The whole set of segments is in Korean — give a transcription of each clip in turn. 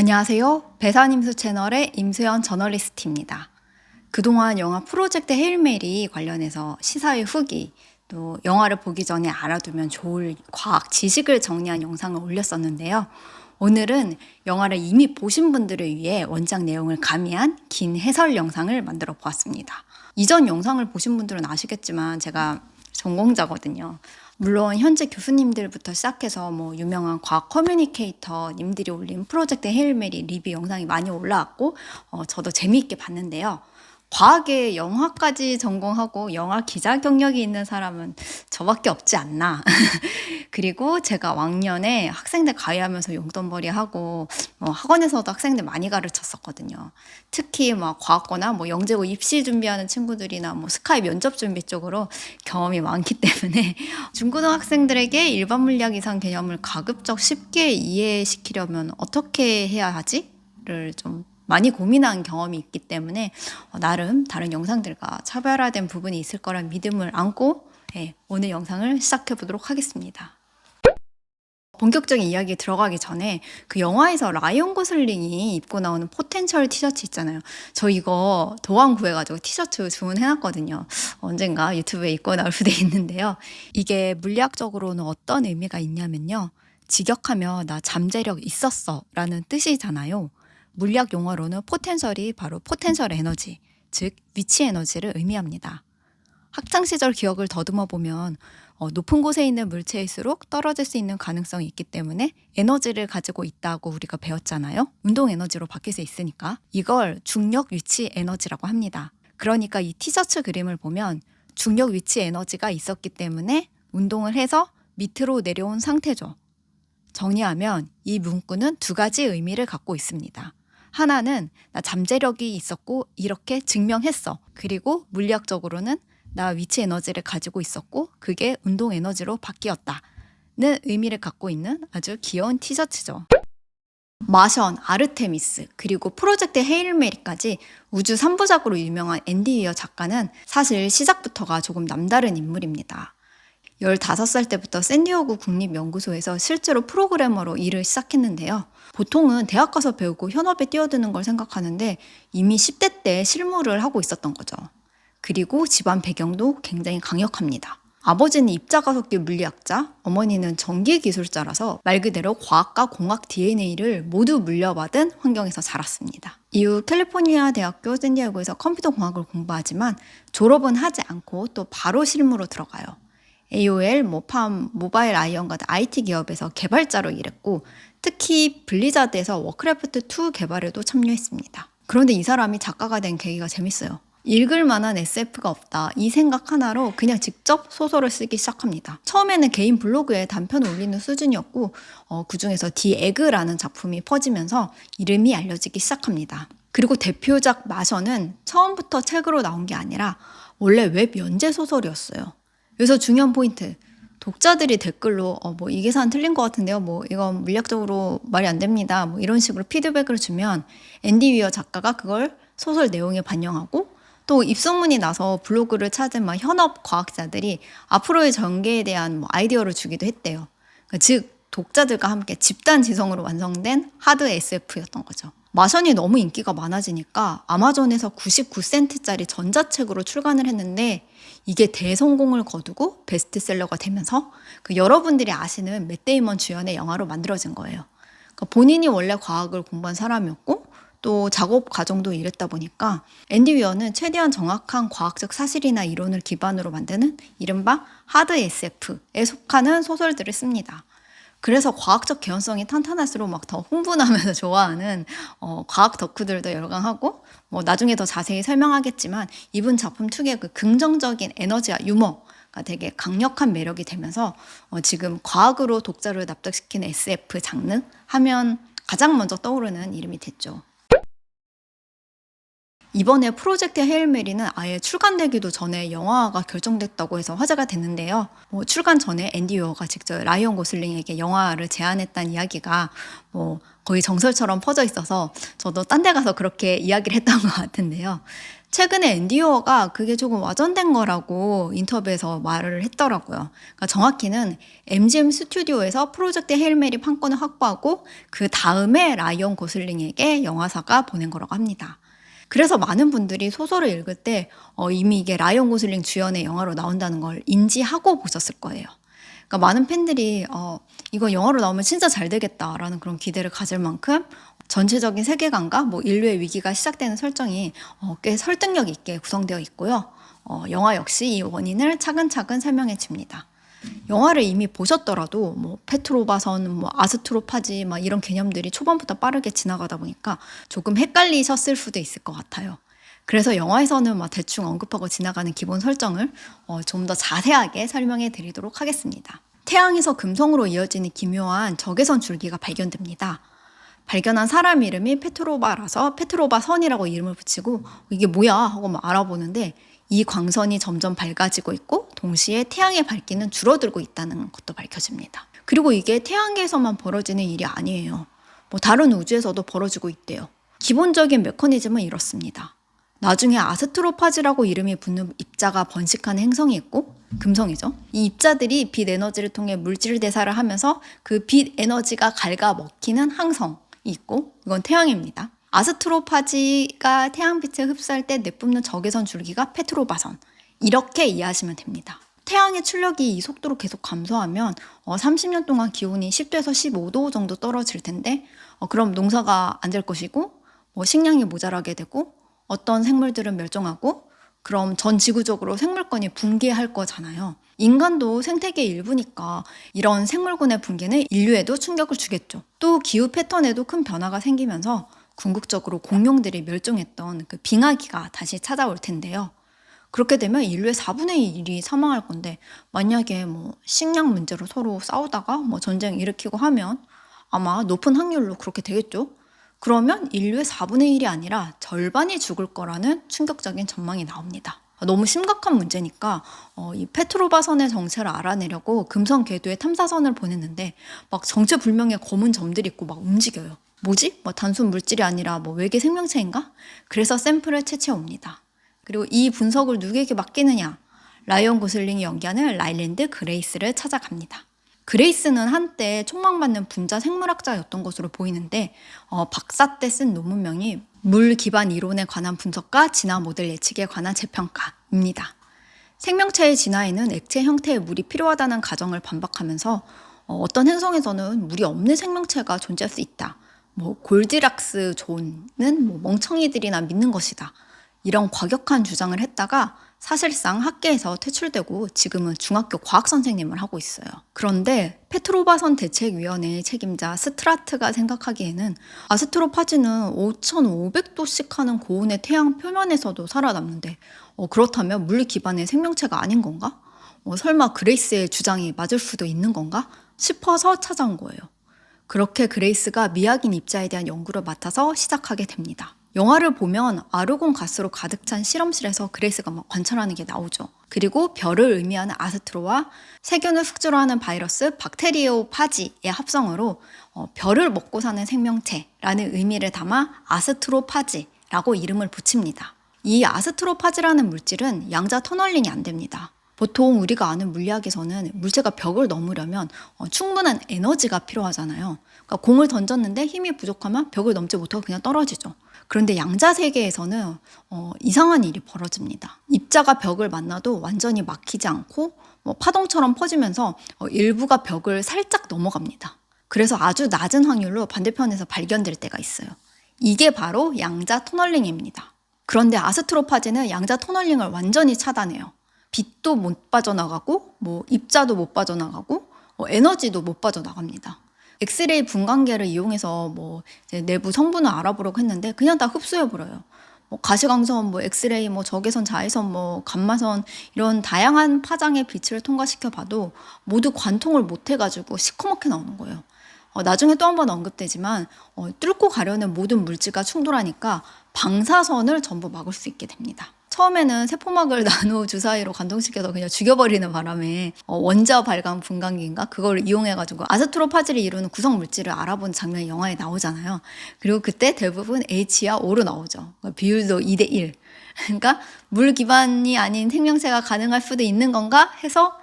안녕하세요. 배산임수 채널의 임수연 저널리스트입니다. 그동안 영화 프로젝트 헤일 메리 관련해서 시사회 후기, 또 영화를 보기 전에 알아두면 좋을 과학 지식을 정리한 영상을 올렸었는데요. 오늘은 영화를 이미 보신 분들을 위해 원작 내용을 가미한 긴 해설 영상을 만들어 보았습니다. 이전 영상을 보신 분들은 아시겠지만 제가 전공자거든요. 물론 현재 교수님들부터 시작해서 유명한 과학 커뮤니케이터님들이 올린 프로젝트 헤일 메리 리뷰 영상이 많이 올라왔고 저도 재미있게 봤는데요. 과학에 영화까지 전공하고 영화 기자 경력이 있는 사람은 저밖에 없지 않나. 그리고 제가 왕년에 학생들 가위하면서 용돈벌이 하고 학원에서도 학생들 많이 가르쳤었거든요. 특히 과학고나 영재고 입시 준비하는 친구들이나 스카이 면접 준비 쪽으로 경험이 많기 때문에 중고등학생들에게 일반 물리학 이상 개념을 가급적 쉽게 이해시키려면 어떻게 해야 하지?를 좀 많이 고민한 경험이 있기 때문에 나름 다른 영상들과 차별화된 부분이 있을 거란 믿음을 안고 오늘 영상을 시작해 보도록 하겠습니다. 본격적인 이야기에 들어가기 전에 그 영화에서 라이언 고슬링이 입고 나오는 포텐셜 티셔츠 있잖아요. 저 이거 도안 구해가지고 티셔츠 주문해놨거든요. 언젠가 유튜브에 입고 나올 수도 있는데요. 이게 물리학적으로는 어떤 의미가 있냐면요. 직역하면 나 잠재력 있었어 라는 뜻이잖아요. 물리학 용어로는 포텐셜이 바로 포텐셜 에너지, 즉 위치 에너지를 의미합니다. 학창시절 기억을 더듬어 보면 높은 곳에 있는 물체일수록 떨어질 수 있는 가능성이 있기 때문에 에너지를 가지고 있다고 우리가 배웠잖아요. 운동 에너지로 바뀔 수 있으니까. 이걸 중력 위치 에너지라고 합니다. 그러니까 이 티셔츠 그림을 보면 중력 위치 에너지가 있었기 때문에 운동을 해서 밑으로 내려온 상태죠. 정리하면 이 문구는 두 가지 의미를 갖고 있습니다. 하나는 나 잠재력이 있었고 이렇게 증명했어. 그리고 물리학적으로는 나 위치 에너지를 가지고 있었고 그게 운동 에너지로 바뀌었다는 의미를 갖고 있는 아주 귀여운 티셔츠죠. 마션, 아르테미스, 그리고 프로젝트 헤일 메리까지 우주 3부작으로 유명한 앤디 위어 작가는 사실 시작부터가 조금 남다른 인물입니다. 15살 때부터 샌디에고 국립연구소에서 실제로 프로그래머로 일을 시작했는데요. 보통은 대학 가서 배우고 현업에 뛰어드는 걸 생각하는데 이미 10대 때 실무를 하고 있었던 거죠. 그리고 집안 배경도 굉장히 강력합니다. 아버지는 입자가속기 물리학자, 어머니는 전기기술자라서 말 그대로 과학과 공학 DNA를 모두 물려받은 환경에서 자랐습니다. 이후 캘리포니아 대학교 샌디에고에서 컴퓨터 공학을 공부하지만 졸업은 하지 않고 또 바로 실무로 들어가요. AOL, 모팜, 모바일 아이언 같은 IT 기업에서 개발자로 일했고 특히 블리자드에서 워크래프트2 개발에도 참여했습니다. 그런데 이 사람이 작가가 된 계기가 재밌어요. 읽을 만한 SF가 없다. 이 생각 하나로 그냥 직접 소설을 쓰기 시작합니다. 처음에는 개인 블로그에 단편을 올리는 수준이었고 그중에서 디 에그라는 작품이 퍼지면서 이름이 알려지기 시작합니다. 그리고 대표작 마션은 처음부터 책으로 나온 게 아니라 원래 웹 연재 소설이었어요. 여기서 중요한 포인트. 독자들이 댓글로 이 계산 틀린 것 같은데요. 이건 물리학적으로 말이 안 됩니다. 이런 식으로 피드백을 주면 앤디 위어 작가가 그걸 소설 내용에 반영하고 또 입소문이 나서 블로그를 찾은 현업 과학자들이 앞으로의 전개에 대한 아이디어를 주기도 했대요. 즉 독자들과 함께 집단 지성으로 완성된 하드 SF였던 거죠. 마션이 너무 인기가 많아지니까 아마존에서 99센트짜리 전자책으로 출간을 했는데 이게 대성공을 거두고 베스트셀러가 되면서 여러분들이 아시는 맷 데이먼 주연의 영화로 만들어진 거예요. 본인이 원래 과학을 공부한 사람이었고 또 작업 과정도 이랬다 보니까 앤디 위어는 최대한 정확한 과학적 사실이나 이론을 기반으로 만드는 이른바 하드 SF에 속하는 소설들을 씁니다. 그래서 과학적 개연성이 탄탄할수록 더 흥분하면서 좋아하는 과학 덕후들도 열광하고 나중에 더 자세히 설명하겠지만 이분 작품 특유의 그 긍정적인 에너지와 유머가 되게 강력한 매력이 되면서 지금 과학으로 독자를 납득시키는 SF 장르 하면 가장 먼저 떠오르는 이름이 됐죠. 이번에 프로젝트 헤일 메리는 아예 출간되기도 전에 영화화가 결정됐다고 해서 화제가 됐는데요. 출간 전에 앤디 위어가 직접 라이언 고슬링에게 영화를 제안했다는 이야기가 거의 정설처럼 퍼져 있어서 저도 딴 데 가서 그렇게 이야기를 했던 것 같은데요. 최근에 앤디 워가 그게 조금 와전된 거라고 인터뷰에서 말을 했더라고요. 그러니까 정확히는 MGM 스튜디오에서 프로젝트 헤일 메리 판권을 확보하고 그 다음에 라이언 고슬링에게 영화사가 보낸 거라고 합니다. 그래서 많은 분들이 소설을 읽을 때 이미 이게 라이언 고슬링 주연의 영화로 나온다는 걸 인지하고 보셨을 거예요. 그러니까 많은 팬들이 이거 영화로 나오면 진짜 잘 되겠다라는 그런 기대를 가질 만큼 전체적인 세계관과 뭐 인류의 위기가 시작되는 설정이 꽤 설득력 있게 구성되어 있고요. 영화 역시 이 원인을 차근차근 설명해 줍니다. 영화를 이미 보셨더라도 뭐 페트로바선, 뭐 아스트로파지 막 이런 개념들이 초반부터 빠르게 지나가다 보니까 조금 헷갈리셨을 수도 있을 것 같아요. 그래서 영화에서는 막 대충 언급하고 지나가는 기본 설정을 좀 더 자세하게 설명해 드리도록 하겠습니다. 태양에서 금성으로 이어지는 기묘한 적외선 줄기가 발견됩니다. 발견한 사람 이름이 페트로바라서 페트로바선이라고 이름을 붙이고 이게 뭐야 하고 막 알아보는데 이 광선이 점점 밝아지고 있고 동시에 태양의 밝기는 줄어들고 있다는 것도 밝혀집니다. 그리고 이게 태양계에서만 벌어지는 일이 아니에요. 뭐 다른 우주에서도 벌어지고 있대요. 기본적인 메커니즘은 이렇습니다. 나중에 아스트로파즈라고 이름이 붙는 입자가 번식하는 행성이 있고 금성이죠. 이 입자들이 빛 에너지를 통해 물질 대사를 하면서 그 빛 에너지가 갉아먹히는 항성이 있고 이건 태양입니다. 아스트로파지가 태양빛을 흡수할 때 내뿜는 적외선 줄기가 페트로바선 이렇게 이해하시면 됩니다. 태양의 출력이 이 속도로 계속 감소하면 30년 동안 기온이 10도에서 15도 정도 떨어질 텐데 그럼 농사가 안 될 것이고 식량이 모자라게 되고 어떤 생물들은 멸종하고 그럼 전 지구적으로 생물권이 붕괴할 거잖아요. 인간도 생태계의 일부니까 이런 생물군의 붕괴는 인류에도 충격을 주겠죠. 또 기후 패턴에도 큰 변화가 생기면서 궁극적으로 공룡들이 멸종했던 그 빙하기가 다시 찾아올 텐데요. 그렇게 되면 인류의 4분의 1이 사망할 건데 만약에 뭐 식량 문제로 서로 싸우다가 뭐 전쟁 일으키고 하면 아마 높은 확률로 그렇게 되겠죠. 그러면 인류의 4분의 1이 아니라 절반이 죽을 거라는 충격적인 전망이 나옵니다. 너무 심각한 문제니까 이 페트로바선의 정체를 알아내려고 금성 궤도에 탐사선을 보냈는데 막 정체불명의 검은 점들이 있고 막 움직여요. 뭐지? 뭐 단순 물질이 아니라 뭐 외계 생명체인가? 그래서 샘플을 채취해 옵니다. 그리고 이 분석을 누구에게 맡기느냐? 라이언 고슬링이 연기하는 라일랜드 그레이스를 찾아갑니다. 그레이스는 한때 촉망받는 분자 생물학자였던 것으로 보이는데 박사 때 쓴 논문명이 물 기반 이론에 관한 분석과 진화 모델 예측에 관한 재평가입니다. 생명체의 진화에는 액체 형태의 물이 필요하다는 가정을 반박하면서 어떤 행성에서는 물이 없는 생명체가 존재할 수 있다. 뭐 골디락스 존은 뭐 멍청이들이나 믿는 것이다. 이런 과격한 주장을 했다가 사실상 학계에서 퇴출되고 지금은 중학교 과학 선생님을 하고 있어요. 그런데 페트로바선 대책위원회의 책임자 스트라트가 생각하기에는 아스트로파지는 5,500도씩 하는 고온의 태양 표면에서도 살아남는데 그렇다면 물 기반의 생명체가 아닌 건가? 설마 그레이스의 주장이 맞을 수도 있는 건가? 싶어서 찾아온 거예요. 그렇게 그레이스가 미확인 입자에 대한 연구를 맡아서 시작하게 됩니다. 영화를 보면 아르곤 가스로 가득 찬 실험실에서 그레이스가 막 관찰하는 게 나오죠. 그리고 별을 의미하는 아스트로와 세균을 숙주로 하는 바이러스 박테리오파지의 합성어로 별을 먹고 사는 생명체라는 의미를 담아 아스트로파지라고 이름을 붙입니다. 이 아스트로파지라는 물질은 양자 터널링이 안 됩니다. 보통 우리가 아는 물리학에서는 물체가 벽을 넘으려면 충분한 에너지가 필요하잖아요. 그러니까 공을 던졌는데 힘이 부족하면 벽을 넘지 못하고 그냥 떨어지죠. 그런데 양자 세계에서는 이상한 일이 벌어집니다. 입자가 벽을 만나도 완전히 막히지 않고 파동처럼 퍼지면서 일부가 벽을 살짝 넘어갑니다. 그래서 아주 낮은 확률로 반대편에서 발견될 때가 있어요. 이게 바로 양자 터널링입니다. 그런데 아스트로파지는 양자 터널링을 완전히 차단해요. 빛도 못 빠져나가고 입자도 못 빠져나가고 에너지도 못 빠져나갑니다. 엑스레이 분광계를 이용해서 이제 내부 성분을 알아보려고 했는데 그냥 다 흡수해버려요. 가시광선, 엑스레이, 적외선, 자외선, 감마선 이런 다양한 파장의 빛을 통과시켜 봐도 모두 관통을 못 해가지고 시커멓게 나오는 거예요. 나중에 또 한 번 언급되지만 뚫고 가려는 모든 물질과 충돌하니까 방사선을 전부 막을 수 있게 됩니다. 처음에는 세포막을 나노 주사위로 관통시켜서 그냥 죽여버리는 바람에 원자 발광 분광기인가 그걸 이용해가지고 아스트로파지를 이루는 구성 물질을 알아본 장면이 영화에 나오잖아요. 그리고 그때 대부분 H와 O로 나오죠. 비율도 2대1. 그러니까 물 기반이 아닌 생명체가 가능할 수도 있는 건가 해서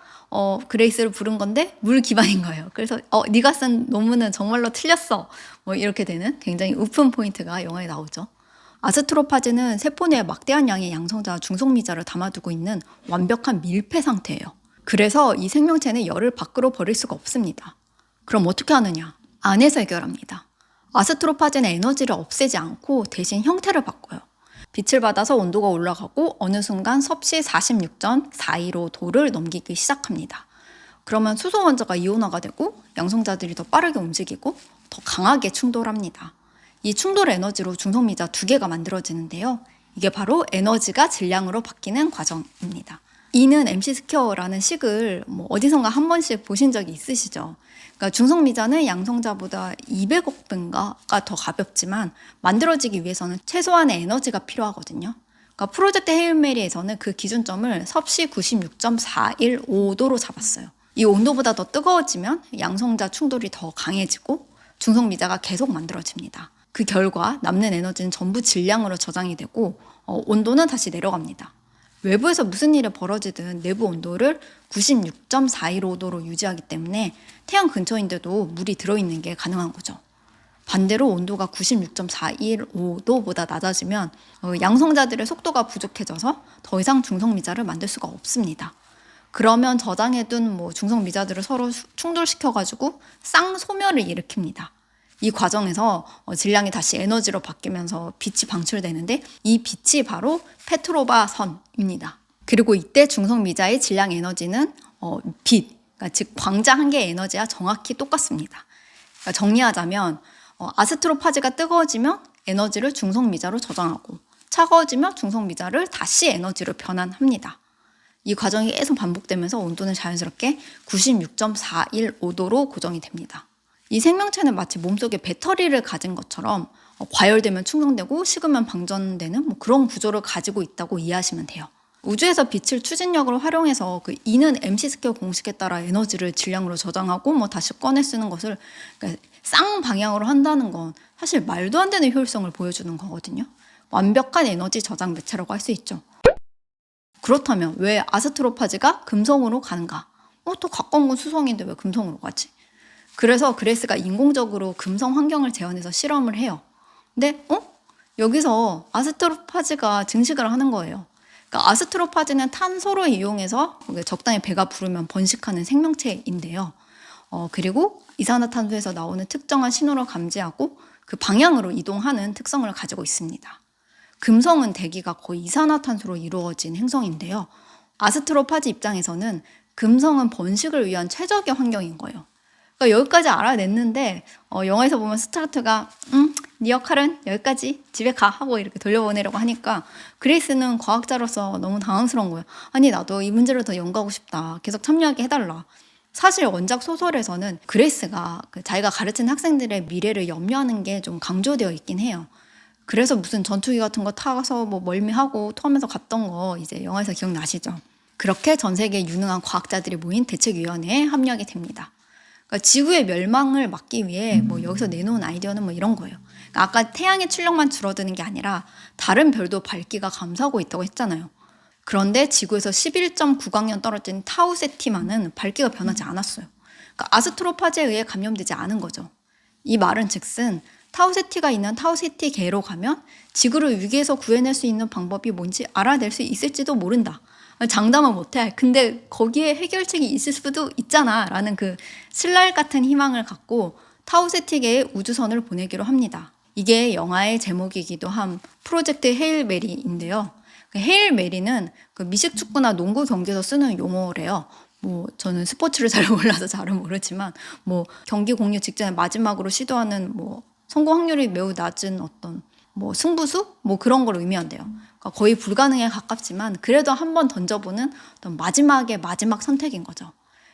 그레이스를 부른 건데 물 기반인 거예요. 그래서 네가 쓴 논문은 정말로 틀렸어. 뭐 이렇게 되는 굉장히 우픈 포인트가 영화에 나오죠. 아스트로파즈는 세포 내에 막대한 양의 양성자 중성미자를 담아두고 있는 완벽한 밀폐 상태예요. 그래서 이 생명체는 열을 밖으로 버릴 수가 없습니다. 그럼 어떻게 하느냐? 안에서 해결합니다. 아스트로파즈는 에너지를 없애지 않고 대신 형태를 바꿔요. 빛을 받아서 온도가 올라가고 어느 순간 섭씨 46.415도를 넘기기 시작합니다. 그러면 수소 원자가 이온화가 되고 양성자들이 더 빠르게 움직이고 더 강하게 충돌합니다. 이 충돌 에너지로 중성미자 2개가 만들어지는데요. 이게 바로 에너지가 질량으로 바뀌는 과정입니다. E는 MC 스퀘어라는 식을 어디선가 한 번씩 보신 적이 있으시죠? 그러니까 중성미자는 양성자보다 200억 배인가가 더 가볍지만 만들어지기 위해서는 최소한의 에너지가 필요하거든요. 그러니까 프로젝트 헤일 메리에서는 그 기준점을 섭씨 96.415도로 잡았어요. 이 온도보다 더 뜨거워지면 양성자 충돌이 더 강해지고 중성미자가 계속 만들어집니다. 그 결과 남는 에너지는 전부 질량으로 저장이 되고 온도는 다시 내려갑니다. 외부에서 무슨 일이 벌어지든 내부 온도를 96.415도로 유지하기 때문에 태양 근처인데도 물이 들어있는 게 가능한 거죠. 반대로 온도가 96.415도보다 낮아지면 양성자들의 속도가 부족해져서 더 이상 중성미자를 만들 수가 없습니다. 그러면 저장해둔 중성미자들을 서로 충돌시켜가지고 쌍소멸을 일으킵니다. 이 과정에서 질량이 다시 에너지로 바뀌면서 빛이 방출되는데 이 빛이 바로 페트로바 선입니다. 그리고 이때 중성미자의 질량 에너지는 빛, 그러니까 즉 광자 한 개의 에너지와 정확히 똑같습니다. 그러니까 정리하자면 아스트로파즈가 뜨거워지면 에너지를 중성미자로 저장하고 차가워지면 중성미자를 다시 에너지로 변환합니다. 이 과정이 계속 반복되면서 온도는 자연스럽게 96.415도로 고정이 됩니다. 이 생명체는 마치 몸속에 배터리를 가진 것처럼 과열되면 충전되고 식으면 방전되는 그런 구조를 가지고 있다고 이해하시면 돼요. 우주에서 빛을 추진력으로 활용해서 그 E는 MC 스퀘어 공식에 따라 에너지를 질량으로 저장하고 다시 꺼내 쓰는 것을 그러니까 쌍방향으로 한다는 건 사실 말도 안 되는 효율성을 보여주는 거거든요. 완벽한 에너지 저장 매체라고 할 수 있죠. 그렇다면 왜 아스트로파즈가 금성으로 가는가? 또 가까운 건 수성인데 왜 금성으로 가지? 그래서 그레이스가 인공적으로 금성 환경을 재현해서 실험을 해요. 근데 여기서 아스트로파즈가 증식을 하는 거예요. 그러니까 아스트로파즈는 탄소를 이용해서 적당히 배가 부르면 번식하는 생명체인데요. 그리고 이산화탄소에서 나오는 특정한 신호를 감지하고 그 방향으로 이동하는 특성을 가지고 있습니다. 금성은 대기가 거의 이산화탄소로 이루어진 행성인데요. 아스트로파즈 입장에서는 금성은 번식을 위한 최적의 환경인 거예요. 그러니까 여기까지 알아냈는데 영화에서 보면 스타르트가 네 역할은 여기까지 집에 가 하고 이렇게 돌려보내려고 하니까 그레이스는 과학자로서 너무 당황스러운 거예요. 아니 나도 이 문제를 더 연구하고 싶다. 계속 참여하게 해달라. 사실 원작 소설에서는 그레이스가 자기가 가르친 학생들의 미래를 염려하는 게 좀 강조되어 있긴 해요. 그래서 무슨 전투기 같은 거 타서 멀미하고 토하면서 갔던 거 이제 영화에서 기억나시죠? 그렇게 전 세계 유능한 과학자들이 모인 대책위원회에 합류하게 됩니다. 그러니까 지구의 멸망을 막기 위해 여기서 내놓은 아이디어는 이런 거예요. 그러니까 아까 태양의 출력만 줄어드는 게 아니라 다른 별도 밝기가 감소하고 있다고 했잖아요. 그런데 지구에서 11.9광년 떨어진 타우 세티만은 밝기가 변하지 않았어요. 그러니까 아스트로파즈에 의해 감염되지 않은 거죠. 이 말은 즉슨 타우 세티가 있는 타우 세티 계로 가면 지구를 위기에서 구해낼 수 있는 방법이 뭔지 알아낼 수 있을지도 모른다. 장담은 못해. 근데 거기에 해결책이 있을 수도 있잖아. 라는 그 신랄 같은 희망을 갖고 타우세티계에 우주선을 보내기로 합니다. 이게 영화의 제목이기도 한 프로젝트 헤일 메리인데요. 헤일 메리는 그 미식축구나 농구 경기에서 쓰는 용어래요. 저는 스포츠를 잘 몰라서 잘은 모르지만 경기 종료 직전에 마지막으로 시도하는 성공 확률이 매우 낮은 어떤 승부수? 그런 걸 의미한대요. 그러니까 거의 불가능에 가깝지만 그래도 한번 던져보는 어떤 마지막의 마지막 선택인 거죠.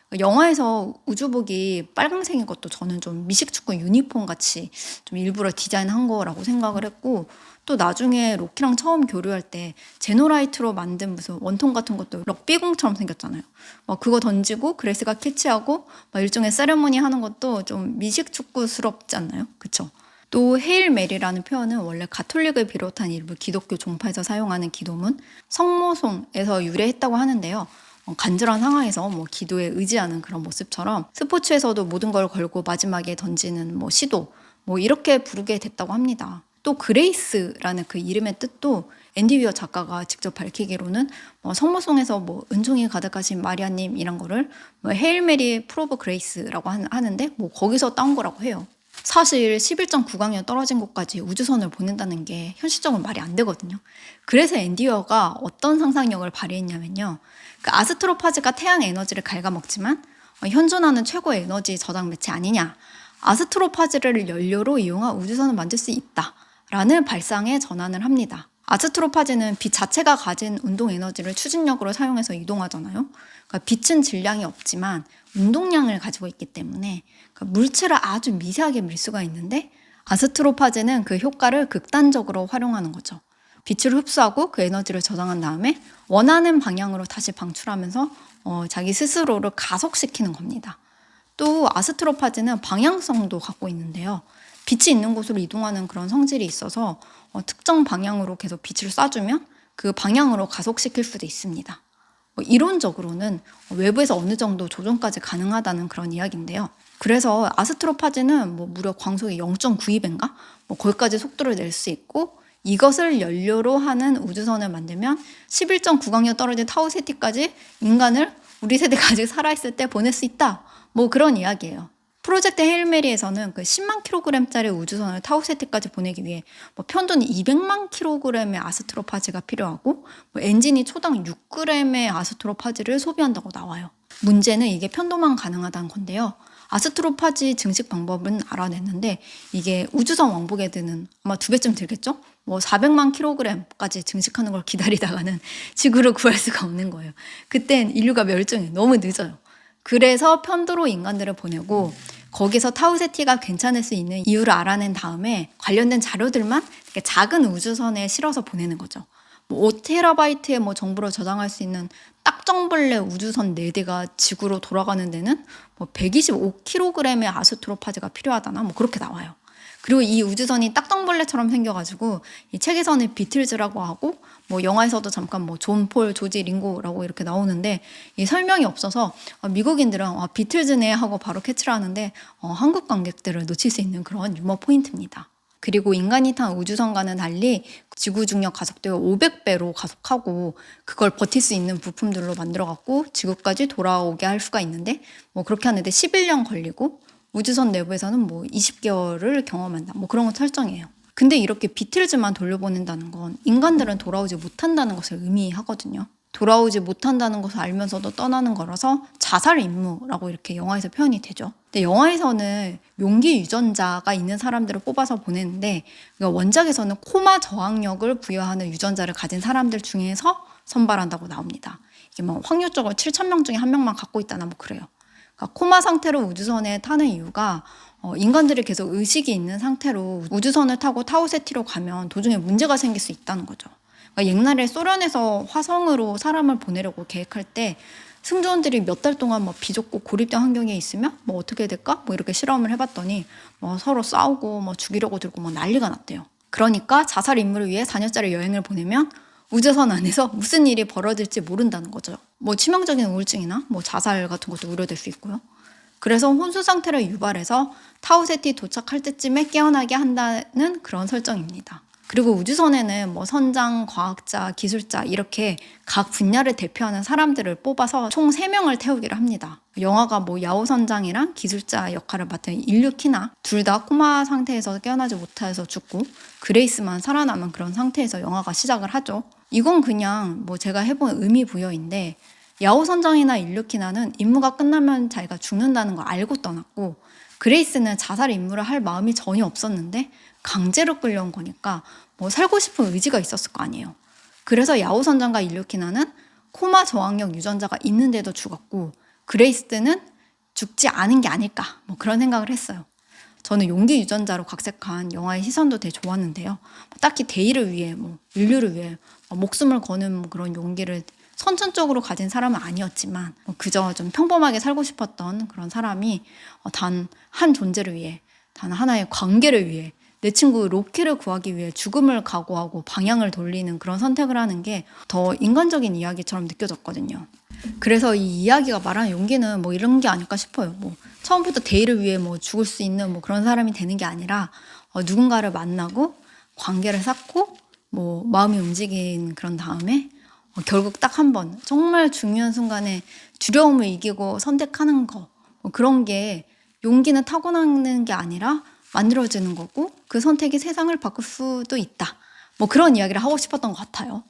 그러니까 영화에서 우주복이 빨강색인 것도 저는 좀 미식축구 유니폼 같이 좀 일부러 디자인한 거라고 생각을 했고 또 나중에 로키랑 처음 교류할 때 제노라이트로 만든 무슨 원통 같은 것도 럭비공처럼 생겼잖아요. 그거 던지고 그레이스가 캐치하고 일종의 세레모니 하는 것도 좀 미식축구스럽지 않나요? 그쵸? 또 헤일 메리라는 표현은 원래 가톨릭을 비롯한 일부 기독교 종파에서 사용하는 기도문 성모송에서 유래했다고 하는데요. 간절한 상황에서 기도에 의지하는 그런 모습처럼 스포츠에서도 모든 걸 걸고 마지막에 던지는 시도 이렇게 부르게 됐다고 합니다. 또 그레이스라는 그 이름의 뜻도 앤디 위어 작가가 직접 밝히기로는 성모송에서 은총이 가득하신 마리아님 이란 거를 헤일 메리 풀 오브 그레이스라고 하는데 거기서 따온 거라고 해요. 사실 11.9강년 떨어진 곳까지 우주선을 보낸다는 게 현실적으로 말이 안 되거든요. 그래서 앤디 위어가 어떤 상상력을 발휘했냐면요. 그 아스트로파즈가 태양 에너지를 갉아먹지만 현존하는 최고의 에너지 저장 매체 아니냐. 아스트로파즈를 연료로 이용한 우주선을 만들 수 있다라는 발상에 전환을 합니다. 아스트로파즈는 빛 자체가 가진 운동 에너지를 추진력으로 사용해서 이동하잖아요. 그러니까 빛은 질량이 없지만 운동량을 가지고 있기 때문에 물체를 아주 미세하게 밀 수가 있는데 아스트로파즈는 그 효과를 극단적으로 활용하는 거죠. 빛을 흡수하고 그 에너지를 저장한 다음에 원하는 방향으로 다시 방출하면서 자기 스스로를 가속시키는 겁니다. 또 아스트로파즈는 방향성도 갖고 있는데요. 빛이 있는 곳으로 이동하는 그런 성질이 있어서 특정 방향으로 계속 빛을 쏴주면 그 방향으로 가속시킬 수도 있습니다. 이론적으로는 외부에서 어느 정도 조정까지 가능하다는 그런 이야기인데요. 그래서 아스트로파즈는 무려 광속이 0.92배인가? 거기까지 속도를 낼 수 있고 이것을 연료로 하는 우주선을 만들면 11.9강년 떨어진 타우세티까지 인간을 우리 세대가 아직 살아있을 때 보낼 수 있다. 그런 이야기예요. 프로젝트 헤일 메리에서는 그 10만 킬로그램짜리 우주선을 타우세티까지 보내기 위해 편도는 200만 킬로그램의 아스트로파즈가 필요하고 엔진이 초당 6g의 아스트로파즈를 소비한다고 나와요. 문제는 이게 편도만 가능하다는 건데요. 아스트로파즈 증식 방법은 알아냈는데 이게 우주선 왕복에 드는 아마 2배쯤 들겠죠? 400만 킬로그램까지 증식하는 걸 기다리다가는 지구를 구할 수가 없는 거예요. 그땐 인류가 멸종해. 너무 늦어요. 그래서 편도로 인간들을 보내고 거기서 타우세티가 괜찮을 수 있는 이유를 알아낸 다음에 관련된 자료들만 이렇게 작은 우주선에 실어서 보내는 거죠. 5테라바이트의 정보를 저장할 수 있는 딱정벌레 우주선 4대가 지구로 돌아가는 데는 125kg의 아스트로파즈가 필요하다나 그렇게 나와요. 그리고 이 우주선이 딱정벌레처럼 생겨가지고 이 책에서는 비틀즈라고 하고 영화에서도 잠깐 존 폴 조지 링고라고 이렇게 나오는데 이 설명이 없어서 미국인들은 비틀즈네 하고 바로 캐치를 하는데 한국 관객들을 놓칠 수 있는 그런 유머 포인트입니다. 그리고 인간이 탄 우주선과는 달리 지구 중력 가속도가 500배로 가속하고 그걸 버틸 수 있는 부품들로 만들어갖고 지구까지 돌아오게 할 수가 있는데 그렇게 하는데 11년 걸리고 우주선 내부에서는 20개월을 경험한다. 그런 거 설정이에요. 근데 이렇게 비틀즈만 돌려보낸다는 건 인간들은 돌아오지 못한다는 것을 의미하거든요. 돌아오지 못한다는 것을 알면서도 떠나는 거라서 자살 임무라고 이렇게 영화에서 표현이 되죠. 근데 영화에서는 용기 유전자가 있는 사람들을 뽑아서 보내는데 그러니까 원작에서는 코마 저항력을 부여하는 유전자를 가진 사람들 중에서 선발한다고 나옵니다. 이게 확률적으로 7,000명 중에 1명만 갖고 있다나 그래요. 그러니까 코마 상태로 우주선에 타는 이유가 인간들이 계속 의식이 있는 상태로 우주선을 타고 타우세티로 가면 도중에 문제가 생길 수 있다는 거죠. 그러니까 옛날에 소련에서 화성으로 사람을 보내려고 계획할 때 승조원들이 몇 달 동안 비좁고 고립된 환경에 있으면 어떻게 될까? 이렇게 실험을 해봤더니 서로 싸우고 죽이려고 들고 난리가 났대요. 그러니까 자살 임무를 위해 4년짜리 여행을 보내면 우주선 안에서 무슨 일이 벌어질지 모른다는 거죠. 치명적인 우울증이나 자살 같은 것도 우려될 수 있고요. 그래서 혼수 상태를 유발해서 타우세티 도착할 때쯤에 깨어나게 한다는 그런 설정입니다. 그리고 우주선에는 선장, 과학자, 기술자 이렇게 각 분야를 대표하는 사람들을 뽑아서 총 3명을 태우기를 합니다. 영화가 야오 선장이랑 기술자 역할을 맡은 일류키나 둘 다 코마 상태에서 깨어나지 못해서 죽고 그레이스만 살아남은 그런 상태에서 영화가 시작을 하죠. 이건 그냥 제가 해본 의미 부여인데 야오 선장이나 일류키나는 임무가 끝나면 자기가 죽는다는 걸 알고 떠났고 그레이스는 자살 임무를 할 마음이 전혀 없었는데 강제로 끌려온 거니까 살고 싶은 의지가 있었을 거 아니에요. 그래서 야오 선장과 일류키나는 코마 저항력 유전자가 있는데도 죽었고 그레이스는 죽지 않은 게 아닐까 그런 생각을 했어요. 저는 용기 유전자로 각색한 영화의 시선도 되게 좋았는데요. 딱히 대의를 위해 인류를 위해 목숨을 거는 그런 용기를 선천적으로 가진 사람은 아니었지만 그저 좀 평범하게 살고 싶었던 그런 사람이 단 한 존재를 위해 단 하나의 관계를 위해 내 친구 로키를 구하기 위해 죽음을 각오하고 방향을 돌리는 그런 선택을 하는 게 더 인간적인 이야기처럼 느껴졌거든요. 그래서 이 이야기가 말하는 용기는 뭐 이런 게 아닐까 싶어요. 뭐 처음부터 대의를 위해 뭐 죽을 수 있는 뭐 그런 사람이 되는 게 아니라 누군가를 만나고 관계를 쌓고 뭐 마음이 움직인 그런 다음에 결국 딱 한 번 정말 중요한 순간에 두려움을 이기고 선택하는 거, 뭐 그런 게 용기는 타고나는 게 아니라 만들어지는 거고 그 선택이 세상을 바꿀 수도 있다. 뭐 그런 이야기를 하고 싶었던 것 같아요.